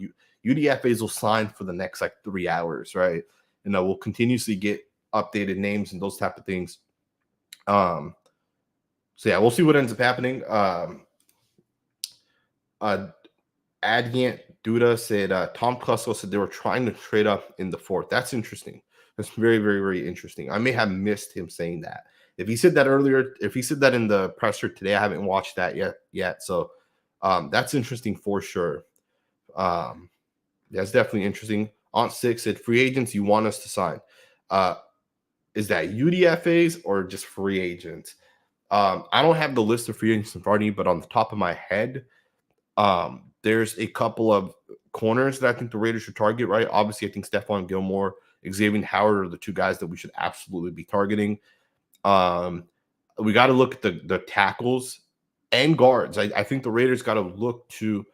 UDFAs will sign for the next 3 hours, right? And we'll continuously get updated names and those type of things. So yeah, we'll see what ends up happening. Adient Duda said Tom Klusko said they were trying to trade up in the 4th. That's interesting. That's very, very, very interesting. I may have missed him saying that. If he said that earlier, if he said that in the presser today, I haven't watched that yet. So that's interesting for sure. That's definitely interesting. Aunt 6 said, free agents you want us to sign. Uh, is that UDFAs or just free agents? I don't have the list of free agents in front of me, but on the top of my head, there's a couple of corners that I think the Raiders should target, right? Obviously, I think Stephon Gilmore, Xavier Howard are the two guys that we should absolutely be targeting. Um, we got to look at the tackles and guards. I think the Raiders got to look to,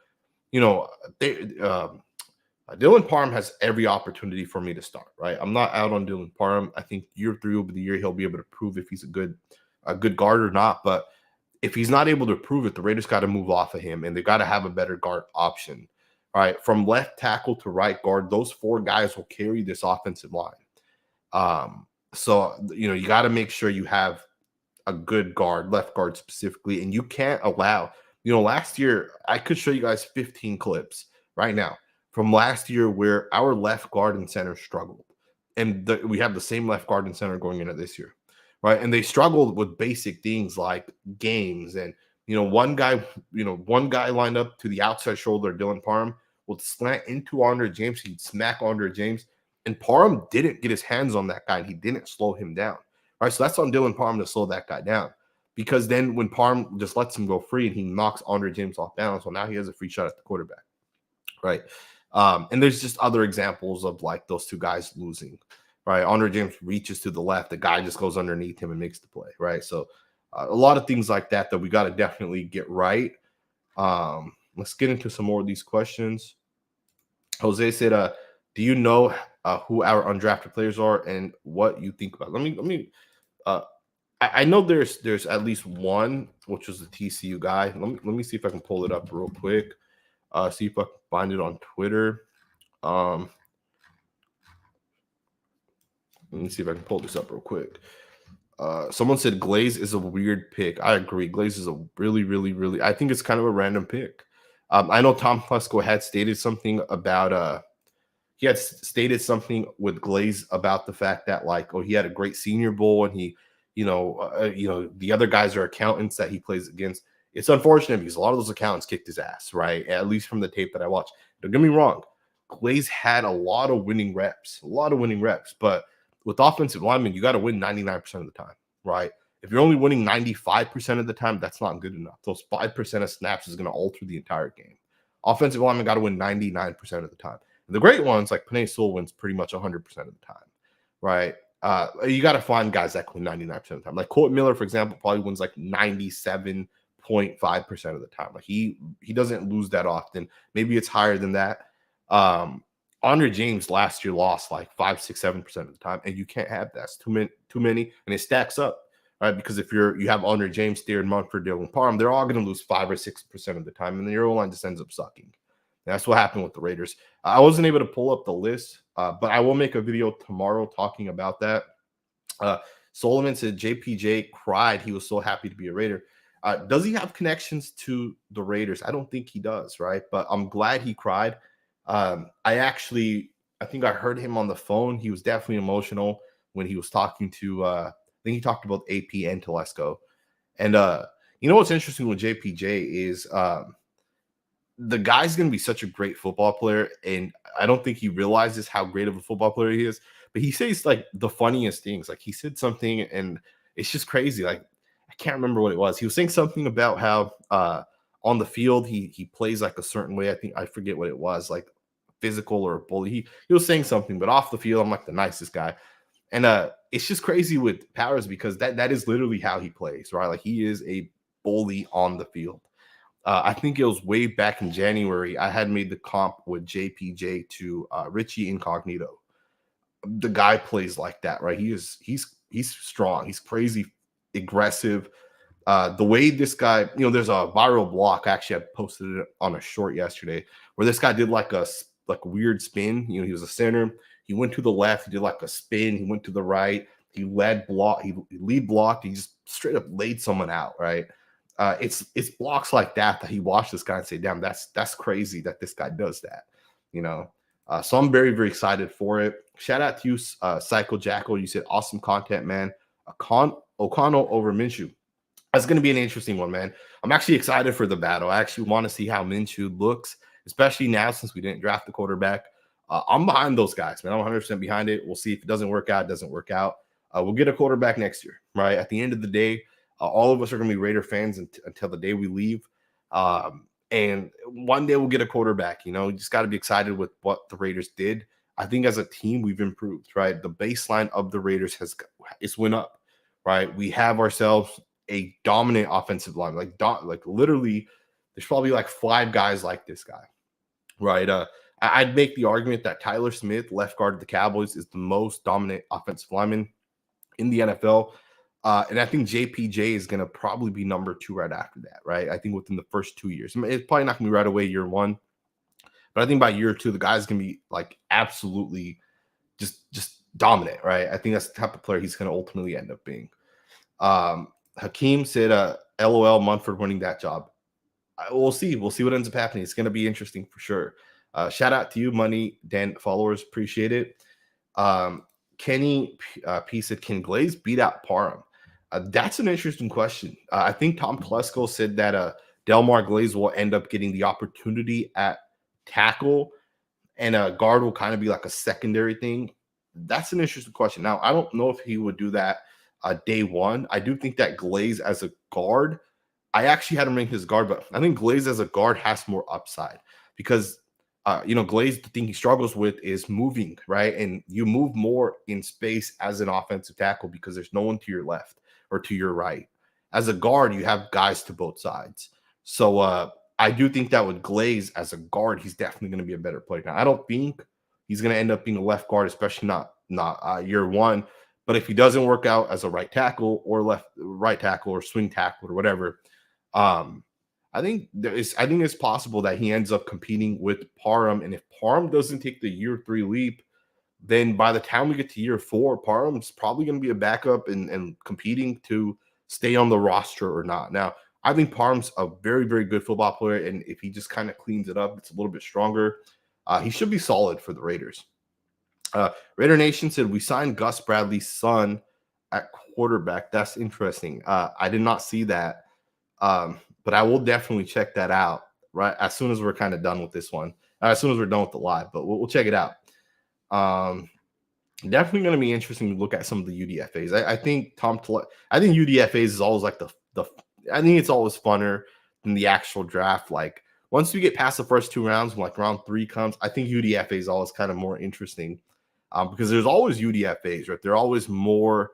you know, Dylan Parham has every opportunity for me to start, right? I'm not out on Dylan Parham. I think year 3 will be the year he'll be able to prove if he's a good guard or not. But if he's not able to prove it, the Raiders got to move off of him, and they got to have a better guard option. All right, from left tackle to right guard, those 4 guys will carry this offensive line. So you got to make sure you have a good guard, left guard specifically, and you can't allow. Last year I could show you guys 15 clips right now from last year where our left guard and center struggled, and we have the same left guard and center going into this year. Right. And they struggled with basic things like games. And, one guy lined up to the outside shoulder, Dylan Parham, would slant into Andre James. He'd smack Andre James. And Parham didn't get his hands on that guy. And he didn't slow him down. All right. So that's on Dylan Parham to slow that guy down. Because then when Parham just lets him go free and he knocks Andre James off balance, well, now he has a free shot at the quarterback. Right. And there's just other examples of like those two guys losing. Right, Andre James reaches to the left, the guy just goes underneath him and makes the play. Right, so a lot of things like that we got to definitely get right. Let's get into some more of these questions. Jose said, "Do you know who our undrafted players are and what you think about?" Let me. I know there's at least one, which was the TCU guy. Let me see if I can pull it up real quick. See if I can find it on Twitter. Let me see if I can pull this up real quick. Someone said Glaze is a weird pick. I agree. Glaze is a really, really, really. I think it's kind of a random pick. I know Tom Telesco had stated something about. He had stated something with Glaze about the fact that he had a great Senior Bowl and he, the other guys are accountants that he plays against. It's unfortunate because a lot of those accountants kicked his ass, right? At least from the tape that I watched. Don't get me wrong. Glaze had a lot of winning reps, but with offensive linemen, you got to win 99% of the time, right? If you're only winning 95% of the time, that's not good enough. Those 5% of snaps is going to alter the entire game. Offensive linemen got to win 99% of the time. And the great ones, like Penei Sewell, wins pretty much 100% of the time, right? You got to find guys that win 99% of the time. Like Colt Miller, for example, probably wins like 97.5% of the time. Like he doesn't lose that often. Maybe it's higher than that. Andre James last year lost like 5, 6, 7% of the time, and you can't have that. It's too many, and it stacks up, right? Because if you have Andre James, Darren Munford, Dylan Parham, they're all going to lose 5 or 6% of the time, and then your O-line just ends up sucking. And that's what happened with the Raiders. I wasn't able to pull up the list, but I will make a video tomorrow talking about that. Solomon said JPJ cried. He was so happy to be a Raider. Does he have connections to the Raiders? I don't think he does, right? But I'm glad he cried. I think I heard him on the phone. He was definitely emotional when he was talking to, I think he talked about AP and Telesco. And, what's interesting with JPJ is the guy's going to be such a great football player. And I don't think he realizes how great of a football player he is. But he says like the funniest things. Like he said something and it's just crazy. Like I can't remember what it was. He was saying something about how on the field he plays like a certain way. I forget what it was, like physical or a bully. He was saying something, but off the field, I'm like the nicest guy. And it's just crazy with Powers because that is literally how he plays, right? Like he is a bully on the field. I think it was way back in January. I had made the comp with JPJ to Richie Incognito. The guy plays like that, right? He's strong. He's crazy, aggressive. The way this guy, there's a viral block. Actually, I posted it on a short yesterday where this guy did like a weird spin. He was a center. He went to the left. He did like a spin. He went to the right. He lead blocked. He just straight up laid someone out, right? It's blocks like that he watched this guy and say, damn, that's crazy that this guy does that, so I'm very, very excited for it. Shout out to you, Psycho Jackal. You said awesome content, man. O'Connell over Minshew. That's going to be an interesting one, man. I'm actually excited for the battle. I actually want to see how Minshew looks, especially now since we didn't draft the quarterback. I'm behind those guys, man. I'm 100% behind it. We'll see if it doesn't work out. It doesn't work out. We'll get a quarterback next year, right? At the end of the day, all of us are going to be Raider fans until the day we leave. And one day we'll get a quarterback. You just got to be excited with what the Raiders did. I think as a team, we've improved, right? The baseline of the Raiders it's went up, right? We have ourselves a dominant offensive line, like literally, there's probably like 5 guys like this guy, right? I'd make the argument that Tyler Smith, left guard of the Cowboys, is the most dominant offensive lineman in the NFL. And I think JPJ is going to probably be number 2 right after that, right? I think within the first 2 years. I mean, it's probably not going to be right away year 1, but I think by year 2, the guy's going to be like absolutely just dominant, right? I think that's the type of player he's going to ultimately end up being. Hakeem said, LOL, Munford winning that job. We'll see. We'll see what ends up happening. It's going to be interesting for sure. Shout out to you, Money Dan followers. Appreciate it. Kenny P said, can Glaze beat out Parham? That's an interesting question. I think Tom Telesco said that Delmar Glaze will end up getting the opportunity at tackle, and a guard will kind of be like a secondary thing. That's an interesting question. Now, I don't know if he would do that day one. I do think that Glaze as a guard, I actually had him rank his guard, but I think Glaze as a guard has more upside because, Glaze, the thing he struggles with is moving, right? And you move more in space as an offensive tackle because there's no one to your left or to your right. As a guard, you have guys to both sides. So I do think that with Glaze as a guard, he's definitely going to be a better player. Now, I don't think he's going to end up being a left guard, especially not year 1. But if he doesn't work out as a right tackle or right tackle or swing tackle or whatever, I think it's possible that he ends up competing with Parham. And if Parham doesn't take the year 3 leap, then by the time we get to year 4, Parham's probably going to be a backup and competing to stay on the roster or not. Now, I think Parham's a very, very good football player. And if he just kind of cleans it up, it's a little bit stronger. He should be solid for the Raiders. Raider Nation said, we signed Gus Bradley's son at quarterback. That's interesting. I did not see that. But I will definitely check that out right as soon as we're kind of done with this one, as soon as we're done with the live, but we'll check it out. Definitely going to be interesting to look at some of the UDFAs. I think UDFAs is always like I think it's always funner than the actual draft. Like once we get past the first 2 rounds, when like round 3 comes, I think UDFA is always kind of more interesting because there's always UDFAs, right? They're always more.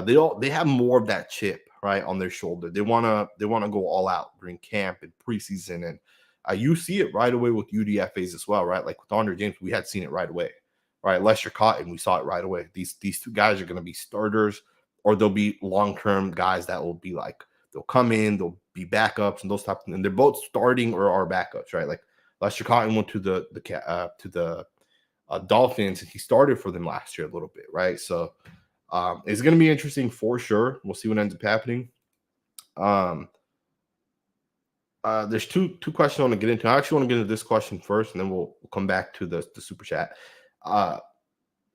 They have more of that chip, right, on their shoulder. They wanna go all out during camp and preseason, and you see it right away with UDFAs as well, right? Like with Andre James, we had seen it right away, right? Lester Cotton, we saw it right away. These 2 guys are going to be starters, or they'll be long-term guys that will be like they'll come in, they'll be backups, and those type of things. And they're both starting or are backups, right? Like Lester Cotton went to the Dolphins, and he started for them last year a little bit, right? So. It's going to be interesting for sure. We'll see what ends up happening. There's two questions I want to get into. I actually want to get into this question first, and then we'll come back to the super chat.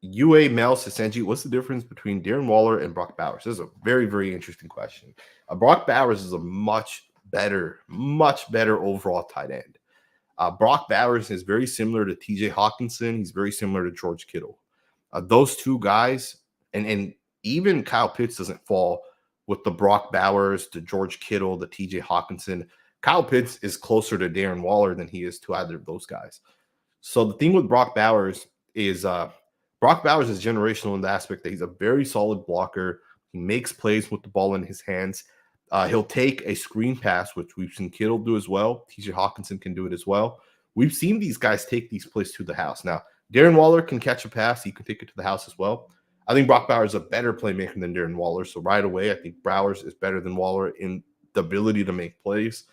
UA Mel says, Sanjit, what's the difference between Darren Waller and Brock Bowers? This is a very, very interesting question. Brock Bowers is a much better overall tight end. Brock Bowers is very similar to TJ Hawkinson. He's very similar to George Kittle. Those 2 guys, and even Kyle Pitts doesn't fall with the Brock Bowers, the George Kittle, the TJ Hawkinson. Kyle Pitts is closer to Darren Waller than he is to either of those guys. So the thing with Brock Bowers is generational in the aspect that he's a very solid blocker. He makes plays with the ball in his hands. He'll take a screen pass, which we've seen Kittle do as well. TJ Hawkinson can do it as well. We've seen these guys take these plays to the house. Now, Darren Waller can catch a pass. He can take it to the house as well. I think Brock Bowers is a better playmaker than Darren Waller. So right away, I think Bowers is better than Waller in the ability to make plays.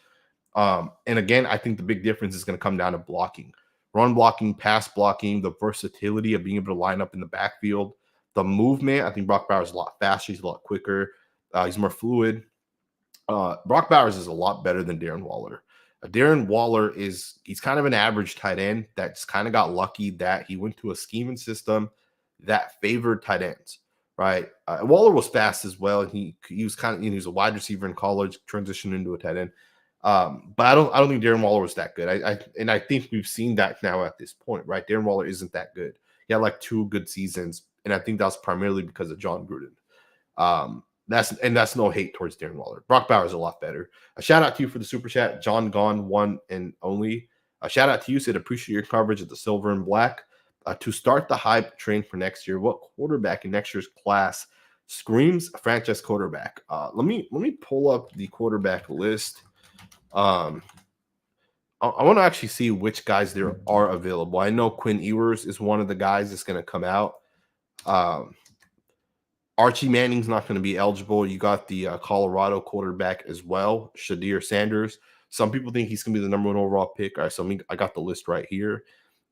And again, I think the big difference is going to come down to blocking. Run blocking, pass blocking, the versatility of being able to line up in the backfield, the movement. I think Brock Bowers is a lot faster. He's a lot quicker. He's more fluid. Brock Bowers is a lot better than Darren Waller. Darren Waller he's kind of an average tight end that just kind of got lucky that he went to a scheming system that favored tight ends, right? Waller was fast as well. And he was kind of, he was a wide receiver in college, transitioned into a tight end. But I don't think Darren Waller was that good. I think we've seen that now at this point, right? Darren Waller isn't that good. He had like 2 good seasons, and I think that's primarily because of John Gruden. That's no hate towards Darren Waller. Brock Bowers is a lot better. A shout out to you for the super chat, John Gone one and only. A shout out to you, said appreciate your coverage of the silver and black. To start the hype train for next year, what quarterback in next year's class screams franchise quarterback? Let me pull up the quarterback list. Um, I want to actually see which guys there are available. I know Quinn Ewers is one of the guys that's going to come out. Um, Archie Manning's not going to be eligible. You got the Colorado quarterback as well, Shadir Sanders. Some people think he's going to be the number 1 overall pick. All right, so I got the list right here.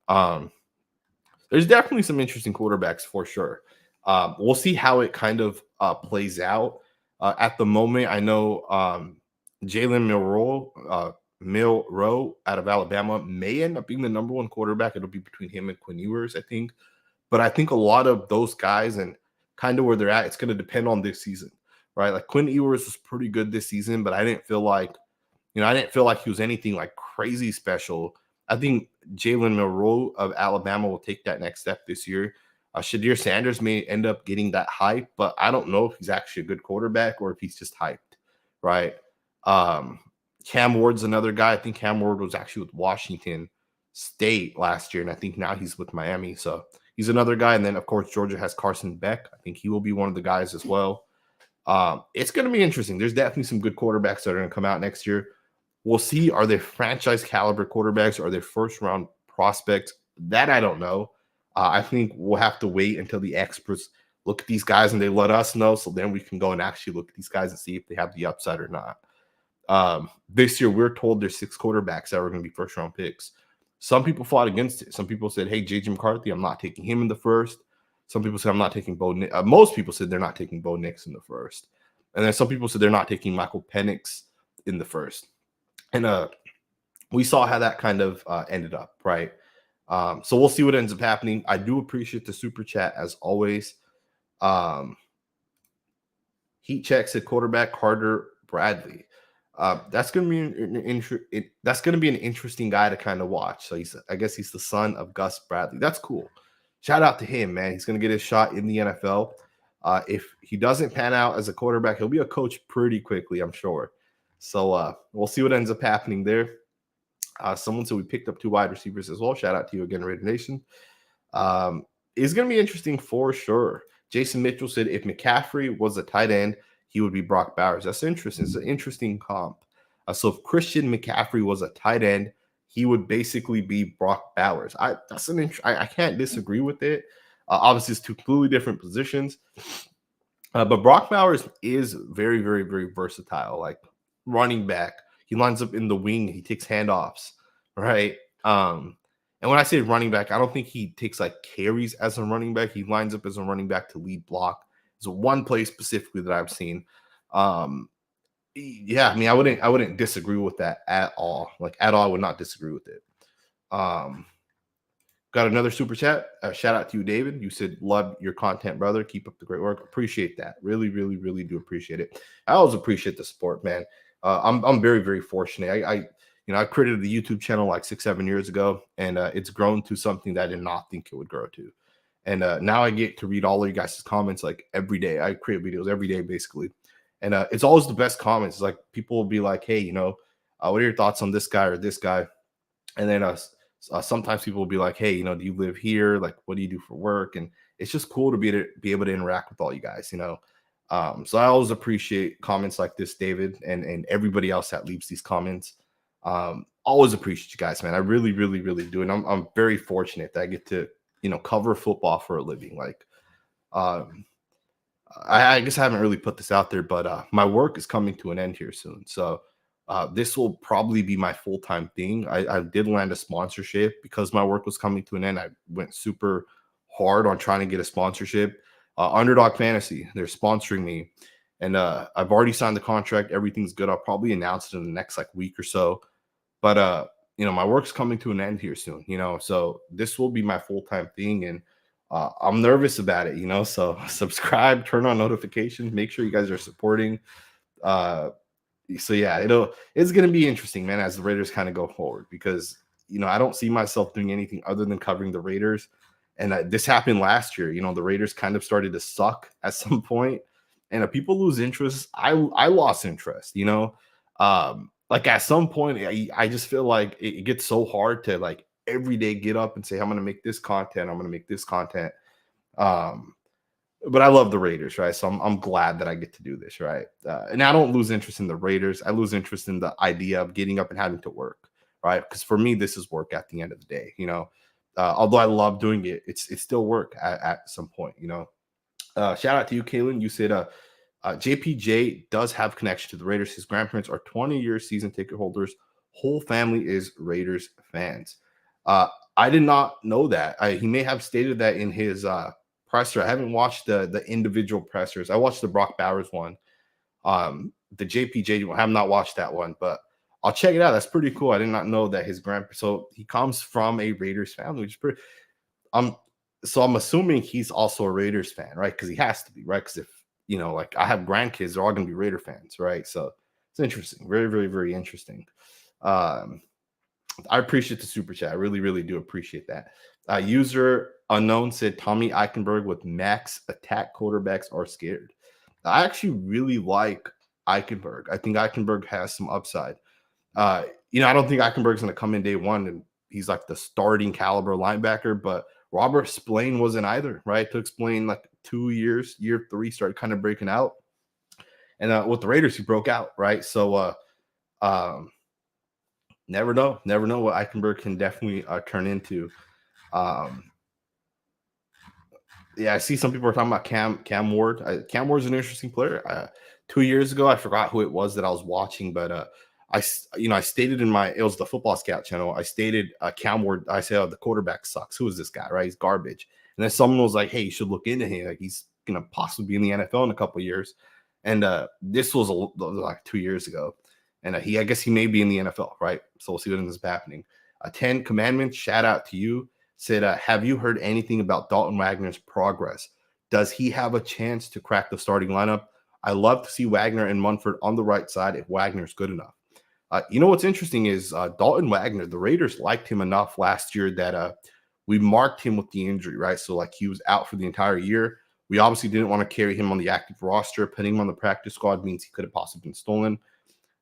There's definitely some interesting quarterbacks for sure. We'll see how it kind of plays out. At the moment, I know Jalen Milroe out of Alabama may end up being the number 1 quarterback. It'll be between him and Quinn Ewers, I think. But I think a lot of those guys and kind of where they're at, it's going to depend on this season, right? Like Quinn Ewers was pretty good this season, but I didn't feel like he was anything like crazy special. I think Jalen Milroe of Alabama will take that next step this year. Shadir Sanders may end up getting that hype, but I don't know if he's actually a good quarterback or if he's just hyped, right? Cam Ward's another guy. I think Cam Ward was actually with Washington State last year, and I think now he's with Miami. So he's another guy. And then, of course, Georgia has Carson Beck. I think he will be one of the guys as well. It's going to be interesting. There's definitely some good quarterbacks that are going to come out next year. We'll see. Are they franchise caliber quarterbacks? Or are they first round prospects? That I don't know. I think we'll have to wait until the experts look at these guys and they let us know. So then we can go and actually look at these guys and see if they have the upside or not. This year, we're told there's 6 quarterbacks that are going to be first round picks. Some people fought against it. Some people said, hey, J.J. McCarthy, I'm not taking him in the first. Some people said, I'm not taking Bo Nix. Most people said they're not taking Bo Nix in the first. And then some people said they're not taking Michael Penix in the first. And we saw how that kind of ended up, right? So we'll see what ends up happening. I do appreciate the super chat as always. Heat check said quarterback Carter Bradley. That's gonna be an interesting guy to kind of watch. So I guess he's the son of Gus Bradley. That's cool. Shout out to him, man. He's gonna get his shot in the NFL. If he doesn't pan out as a quarterback, he'll be a coach pretty quickly, I'm sure. So we'll see what ends up happening there. Someone said we picked up 2 wide receivers as well. Shout out to you again, Raider Nation. It's gonna be interesting for sure. Jason Mitchell said if McCaffrey was a tight end, he would be Brock Bowers. That's interesting. It's an interesting comp. So if Christian McCaffrey was a tight end, he would basically be Brock Bowers. I can't disagree with it. Obviously, it's 2 completely different positions. But Brock Bowers is very, very, very versatile. Like running back, he lines up in the wing. He takes handoffs, right? And when I say running back, I don't think he takes like carries as a running back. He lines up as a running back to lead block. It's one play specifically that I've seen. Yeah, I mean, I wouldn't disagree with that at all. Like at all, I would not disagree with it. Got another super chat. Shout out to you, David. You said love your content, brother. Keep up the great work. Appreciate that. Really, really, really do appreciate it. I always appreciate the support, man. I'm very, very fortunate. I created the YouTube channel like 6-7 years ago, and it's grown to something that I did not think it would grow to. And now I get to read all of you guys' comments like every day. I create videos every day, basically. And it's always the best comments. Like people will be like, hey, what are your thoughts on this guy or this guy? And then sometimes people will be like, hey, do you live here? Like, what do you do for work? And it's just cool to be able to interact with all you guys, So I always appreciate comments like this, David, and everybody else that leaves these comments. Always appreciate you guys, man. I really, really, really do. And I'm very fortunate that I get to, cover football for a living. Like, I guess I haven't really put this out there, but my work is coming to an end here soon. So this will probably be my full-time thing. I did land a sponsorship because my work was coming to an end. I went super hard on trying to get a sponsorship. Underdog Fantasy, they're sponsoring me. And I've already signed the contract. Everything's good. I'll probably announce it in the next week or so. But my work's coming to an end here soon, so this will be my full-time thing. And I'm nervous about it, so subscribe, turn on notifications, make sure you guys are supporting. So yeah, it's gonna be interesting, man, as the Raiders kind of go forward because I don't see myself doing anything other than covering the Raiders. And this happened last year. The Raiders kind of started to suck at some point, and if people lose interest, I lost interest. Like at some point, I just feel like it gets so hard to like every day get up and say I'm gonna make this content. I'm gonna make this content. Um, but I love the Raiders, right? So I'm glad that I get to do this, right? And I don't lose interest in the Raiders. I lose interest in the idea of getting up and having to work, right? Because for me, this is work at the end of the day. Although I love doing it, it's still work at some point. Shout out to you, Kalen. You said JPJ does have connection to the Raiders. His grandparents are 20-year season ticket holders. Whole family is Raiders fans. I did not know that. He may have stated that in his presser. I haven't watched the individual pressers. I watched the Brock Bowers one. The JPJ one, I have not watched that one, but I'll check it out. That's pretty cool. I did not know that his grandpa. So he comes from a Raiders family, which is pretty. I'm assuming he's also a Raiders fan, right? Because he has to be, right? Because if like I have grandkids, they're all going to be Raider fans, right? So it's interesting, very, very, very interesting. I appreciate the super chat. I really, really do appreciate that. User unknown said Tommy Eichenberg with max attack quarterbacks are scared. I actually really like Eichenberg. I think Eichenberg has some upside. I don't think Eichenberg's going to come in day one and he's like the starting caliber linebacker, but Robert Spillane wasn't either, right? To explain like 2 years, year 3 started kind of breaking out. And with the Raiders, he broke out, right? So never know what Eichenberg can definitely turn into. Yeah, I see some people are talking about Cam Ward. Cam Ward's an interesting player. 2 years ago, I forgot who it was that I was watching, but I stated it was the Football Scout channel. I stated Cam Ward. I said, the quarterback sucks. Who is this guy? Right? He's garbage. And then someone was like, hey, you should look into him. Like he's gonna possibly be in the NFL in a couple of years. And this was like 2 years ago. And I guess he may be in the NFL, right? So we'll see what ends up happening. 10 Commandments. Shout out to you. Said, have you heard anything about Dalton Wagner's progress? Does he have a chance to crack the starting lineup? I love to see Wagner and Munford on the right side if Wagner's good enough. What's interesting is Dalton Wagner, the Raiders liked him enough last year that we marked him with the injury, right? So like he was out for the entire year. We obviously didn't want to carry him on the active roster. Putting him on the practice squad means he could have possibly been stolen.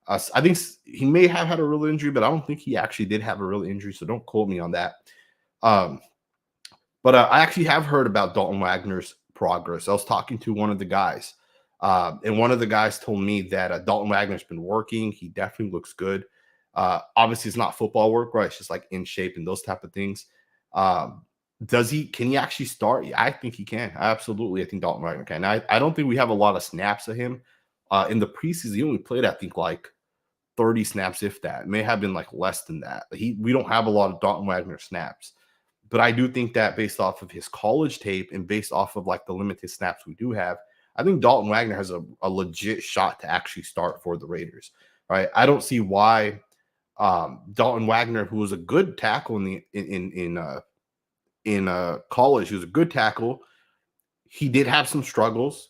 I think he may have had a real injury, but I don't think he actually did have a real injury. So don't quote me on that. But I actually have heard about Dalton Wagner's progress. I was talking to one of the guys, and one of the guys told me that Dalton Wagner's been working. He definitely looks good. Obviously, it's not football work, right? It's just like in shape and those type of things. Can he actually start? Yeah, I think he can. Absolutely. I think Dalton Wagner can. I don't think we have a lot of snaps of him. In the preseason, he only played, I think, like 30 snaps, if that. It may have been like less than that. We don't have a lot of Dalton Wagner snaps. But I do think that based off of his college tape and based off of like the limited snaps we do have, I think Dalton Wagner has a legit shot to actually start for the Raiders. Right? I don't see why Dalton Wagner, who was a good tackle in college, he was a good tackle. He did have some struggles,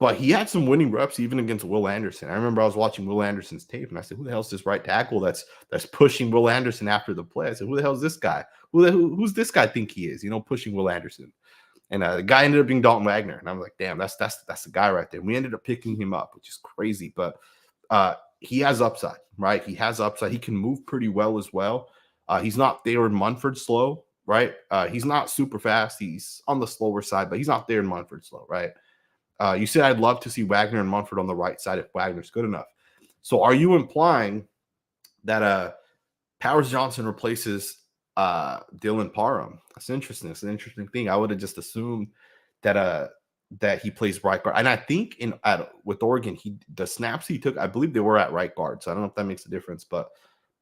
but he had some winning reps even against Will Anderson. I remember I was watching Will Anderson's tape, and I said, "Who the hell is this right tackle that's pushing Will Anderson after the play?" I said, "Who the hell is this guy? Who's this guy think he is? Pushing Will Anderson." And the guy ended up being Dalton Wagner, and I'm like, "Damn, that's the guy right there." And we ended up picking him up, which is crazy, but he has upside, right? He has upside. He can move pretty well as well. He's not there in Munford slow, right? He's not super fast. He's on the slower side, but he's not there in Munford slow, right? You said I'd love to see Wagner and Munford on the right side if Wagner's good enough. So are you implying that Powers Johnson replaces Dylan Parham? That's interesting. It's an interesting thing. I would have just assumed that he plays right guard. And I think with Oregon, the snaps he took, I believe they were at right guard. So I don't know if that makes a difference, but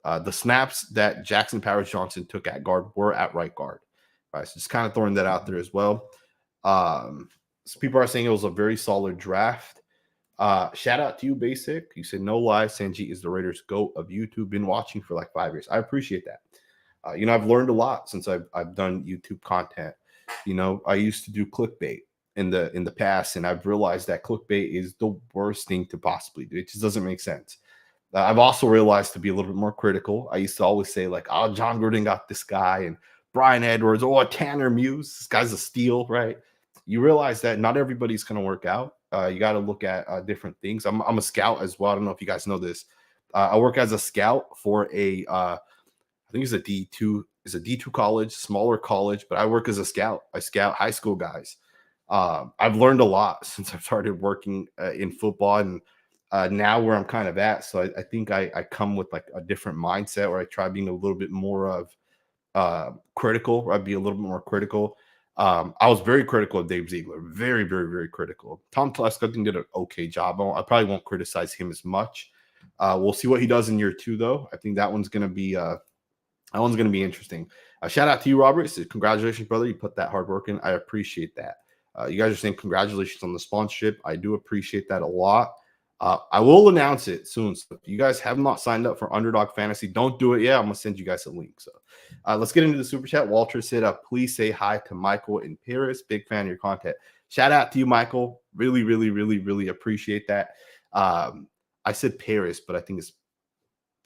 the snaps that Jackson Powers Johnson took at guard were at right guard. All right, so just kind of throwing that out there as well. So people are saying it was a very solid draft. Shout out to you, Basic. You said, no lie, Sanjit is the Raiders' GOAT of YouTube. Been watching for like 5 years. I appreciate that. I've learned a lot since I've done YouTube content. I used to do clickbait in the past, and I've realized that clickbait is the worst thing to possibly do. It just doesn't make sense. I've also realized to be a little bit more critical. I used to always say, like, oh, John Gruden got this guy, and Brian Edwards, oh, Tanner Muse, this guy's a steal, right? You realize that not everybody's going to work out. You got to look at different things. I'm a scout as well. I don't know if you guys know this. I work as a scout for I think it's a D2, it's a D2 college, smaller college, but I work as a scout. I scout high school guys. I've learned a lot since I've started working in football, and now where I'm kind of at. So I think I come with like a different mindset where I try being a little bit more of critical. Or I'd be a little bit more critical. I was very critical of Dave Ziegler, very, very, very critical. Tom Telesco, I think, did an okay job. I probably won't criticize him as much. We'll see what he does in year 2, though. I think that one's going to be interesting. Shout out to you, Robert. So congratulations, brother. You put that hard work in. I appreciate that. You guys are saying congratulations on the sponsorship. I do appreciate that a lot. I will announce it soon. So if you guys have not signed up for Underdog Fantasy, don't do it yet. I'm going to send you guys a link. So let's get into the super chat. Walter said, please say hi to Michael in Paris. Big fan of your content. Shout out to you, Michael. Really, really, really, really appreciate that. I said Paris, but I think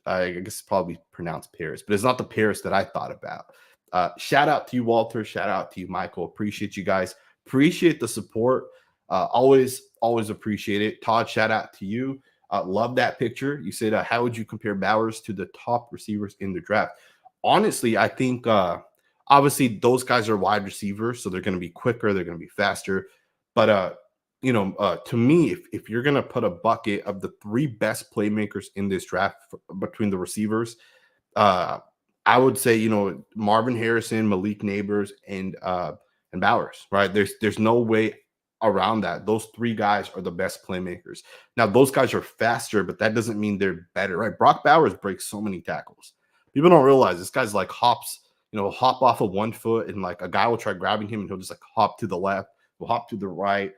I guess it's probably pronounced Paris, but it's not the Paris that I thought about. Shout out to you, Walter. Shout out to you, Michael. Appreciate you guys. Appreciate the support. Always appreciate it. Todd, shout out to you. Love that picture. You said, how would you compare Bowers to the top receivers in the draft? Honestly, I think obviously those guys are wide receivers, so they're going to be quicker, they're going to be faster. But to me, if you're going to put a bucket of the 3 best playmakers in this draft between the receivers, I would say, Marvin Harrison, Malik Neighbors, and Bowers, right? There's no way around that. Those 3 guys are the best playmakers. Now, those guys are faster, but that doesn't mean they're better, right? Brock Bowers breaks so many tackles. People don't realize this guy's like hop off of 1 foot, and like a guy will try grabbing him and he'll just like hop to the left, he'll hop to the right.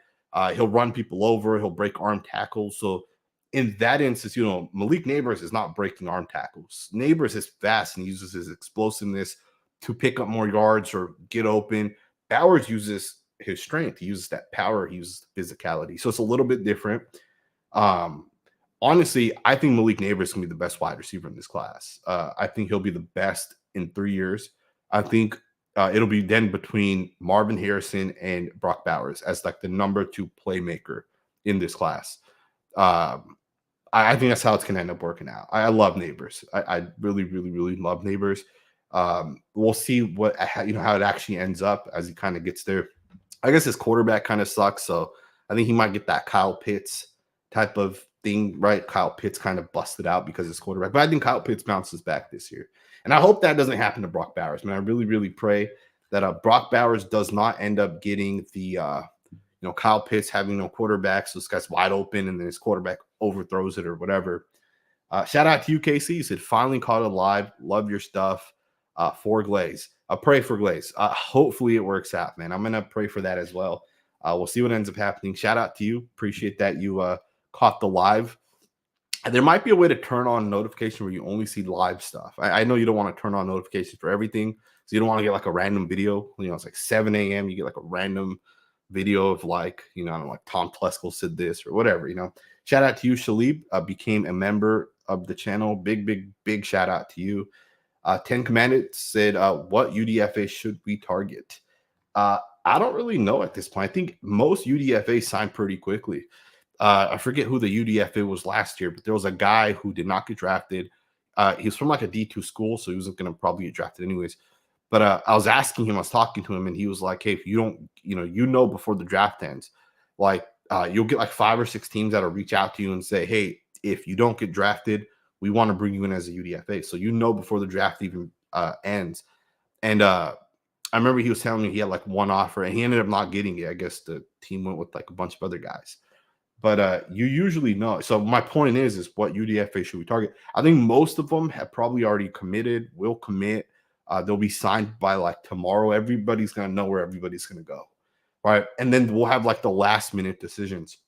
He'll run people over. He'll break arm tackles. So in that instance, Malik Neighbors is not breaking arm tackles. Neighbors is fast and uses his explosiveness to pick up more yards or get open. Bowers uses his strength. He uses that power. He uses physicality. So it's a little bit different. Honestly, I think Malik Neighbors is going to be the best wide receiver in this class. I think he'll be the best in 3 years. I think it'll be then between Marvin Harrison and Brock Bowers as like the number 2 playmaker in this class. I think that's how it's going to end up working out. I love Neighbors. I really, really, really love Neighbors. We'll see how it actually ends up as he kind of gets there. I guess his quarterback kind of sucks, so I think he might get that Kyle Pitts type of thing, right? Kyle Pitts kind of busted out because his quarterback, but I think Kyle Pitts bounces back this year. And I hope that doesn't happen to Brock Bowers, man. I really, really pray that Brock Bowers does not end up getting the, Kyle Pitts having no quarterback, so this guy's wide open, and then his quarterback overthrows it or whatever. Shout out to you, KC. You said, finally caught it live. Love your stuff. For Glaze. Pray for Glaze. Hopefully it works out, man. I'm going to pray for that as well. We'll see what ends up happening. Shout out to you. Appreciate that you caught the live. There might be a way to turn on notification where you only see live stuff. I know you don't want to turn on notifications for everything, so you don't want to get like a random video. It's like 7 a.m. You get like a random video of like, I don't know, like Tom Telesco said this or whatever. Shout out to you, Shalib. Became a member of the channel. Big shout out to you. 10 Commandments said, what UDFA should we target? I don't really know at this point. I think most UDFA signed pretty quickly. I forget who the UDFA was last year, but there was a guy who did not get drafted. He was from like a D2 school, so he wasn't going to probably get drafted anyways. But I was asking him, I was talking to him, and he was like, hey, if you don't, before the draft ends, like you'll get like 5 or 6 teams that'll reach out to you and say, hey, if you don't get drafted, we want to bring you in as a UDFA. So before the draft even ends. And I remember he was telling me he had like 1 offer, and he ended up not getting it. I guess the team went with like a bunch of other guys. But you usually know. So my point is what UDFA should we target? I think most of them have probably already committed, will commit. They'll be signed by like tomorrow. Everybody's going to know where everybody's going to go, right? And then we'll have like the last minute decisions.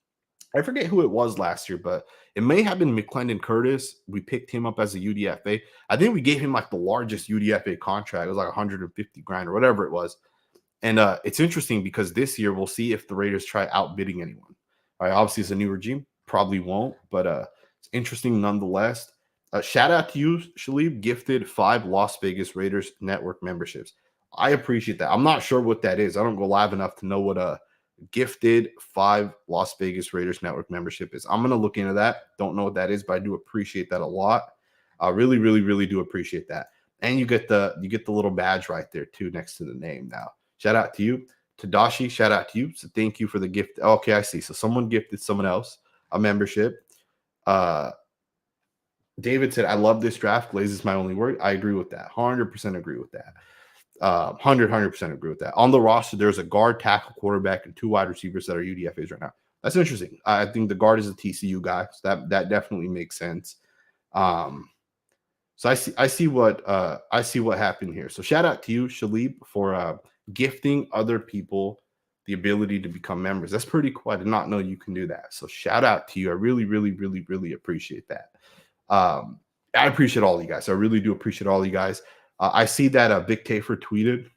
I forget who it was last year, but it may have been McClendon Curtis. We picked him up as a UDFA. I think we gave him like the largest UDFA contract. It was like 150 grand or whatever it was. And it's interesting because this year we'll see if the Raiders try outbidding anyone. All right, obviously, it's a new regime. Probably won't, but It's interesting nonetheless. Shout out to you, Shalib, gifted 5 Las Vegas Raiders network memberships. I appreciate that. I'm not sure what that is. I don't go live enough to know what a gifted 5 Las Vegas Raiders network membership is. I'm gonna look into that. Don't know what that is, but I do appreciate that a lot. I really, really, really do appreciate that. And you get the little badge right there too next to the name now. Shout out to you. Tadashi, shout out to you. So thank you for the gift. Okay, I see. So someone gifted someone else a membership. David said, I love this draft. Glaze is my only word. I agree with that. 100% agree with that. 100% agree with that. On the roster, there's a guard, tackle, quarterback, and 2 wide receivers that are UDFAs right now. That's interesting. I think the guard is a TCU guy. So that definitely makes sense. So I see what happened here. So shout out to you, Shalib, for gifting other people the ability to become members. That's pretty cool. I did not know you can do that. So shout out to you. I really, really, really, really appreciate that. I appreciate all you guys. I really do appreciate all you guys. I see that Big Tafer tweeted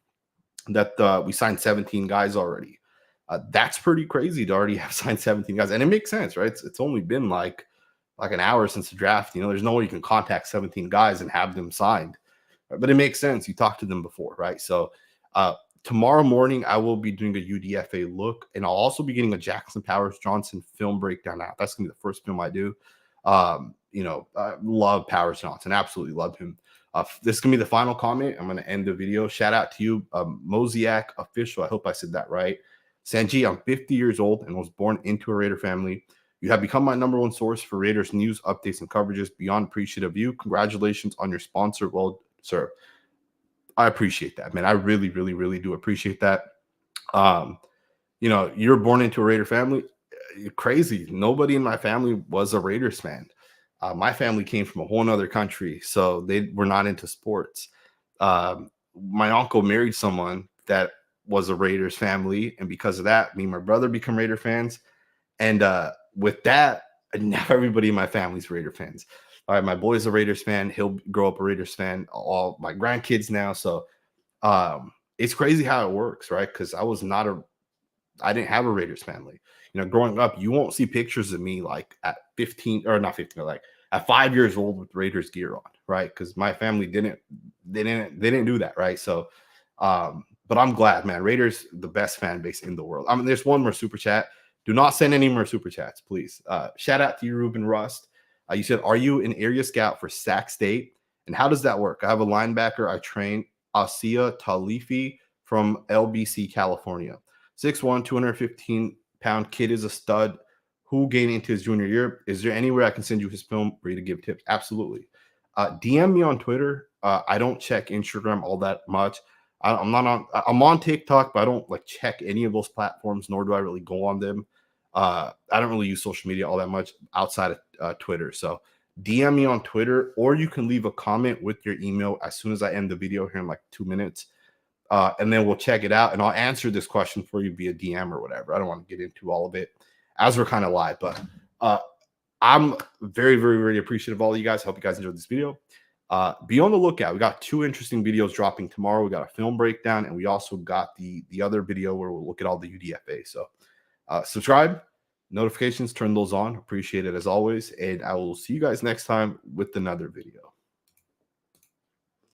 that we signed 17 guys already. That's pretty crazy to already have signed 17 guys, and it makes sense, right? It's only been like an hour since the draft. You know, there's no way you can contact 17 guys and have them signed, right? But it makes sense. You talked to them before, right? So tomorrow morning, I will be doing a UDFA look, and I'll also be getting a Jackson Powers Johnson film breakdown out. That's gonna be the first film I do. You know, I love Powers Johnson. Absolutely love him. This is gonna be the final comment. I'm gonna end the video. Shout out to you, Mosiak Official. I hope I said that right. Sanjit, I'm 50 years old and was born into a Raider family. You have become my #1 source for Raiders news, updates, and coverages. Beyond appreciative of you. Congratulations on your sponsor. Well, sir, I appreciate that, man. I really, really, really do appreciate that. You know, you're born into a Raider family. You're crazy. Nobody in my family was a Raiders fan. My family came from a whole nother country, so they were not into sports. My uncle married someone that was a Raiders family, and because of that, me and my brother become Raider fans. And with that, now everybody in my family's Raider fans. All right, my boy's a Raiders fan. He'll grow up a Raiders fan. All my grandkids now. So it's crazy how it works, right? Because I didn't have a Raiders family. You know, growing up, you won't see pictures of me like at 15 or not 15, like at 5 years old with Raiders gear on, right? Because my family didn't do that, right? So, but I'm glad, man. Raiders, the best fan base in the world. I mean, there's one more super chat. Do not send any more super chats, please. Shout out to you, Ruben Rust. You said, are you an area scout for Sac State? And how does that work? I have a linebacker I train, Asia Talifi from LBC, California. 6'1", 215-pound kid is a stud who gained into his junior year. Is there anywhere I can send you his film for you to give tips? Absolutely. DM me on Twitter. I don't check Instagram all that much. I'm on TikTok, but I don't like check any of those platforms, nor do I really go on them. I don't really use social media all that much outside of Twitter. So DM me on Twitter, or you can leave a comment with your email as soon as I end the video here in like 2 minutes. And then we'll check it out, and I'll answer this question for you via DM or whatever. I don't want to get into all of it as we're kind of live, but I'm very, very, very appreciative of all of you guys. Hope you guys enjoyed this video. Be on the lookout. We got 2 interesting videos dropping tomorrow. We got a film breakdown, and we also got the other video where we'll look at all the UDFA. So subscribe, notifications, turn those on. Appreciate it as always, and I will see you guys next time with another video.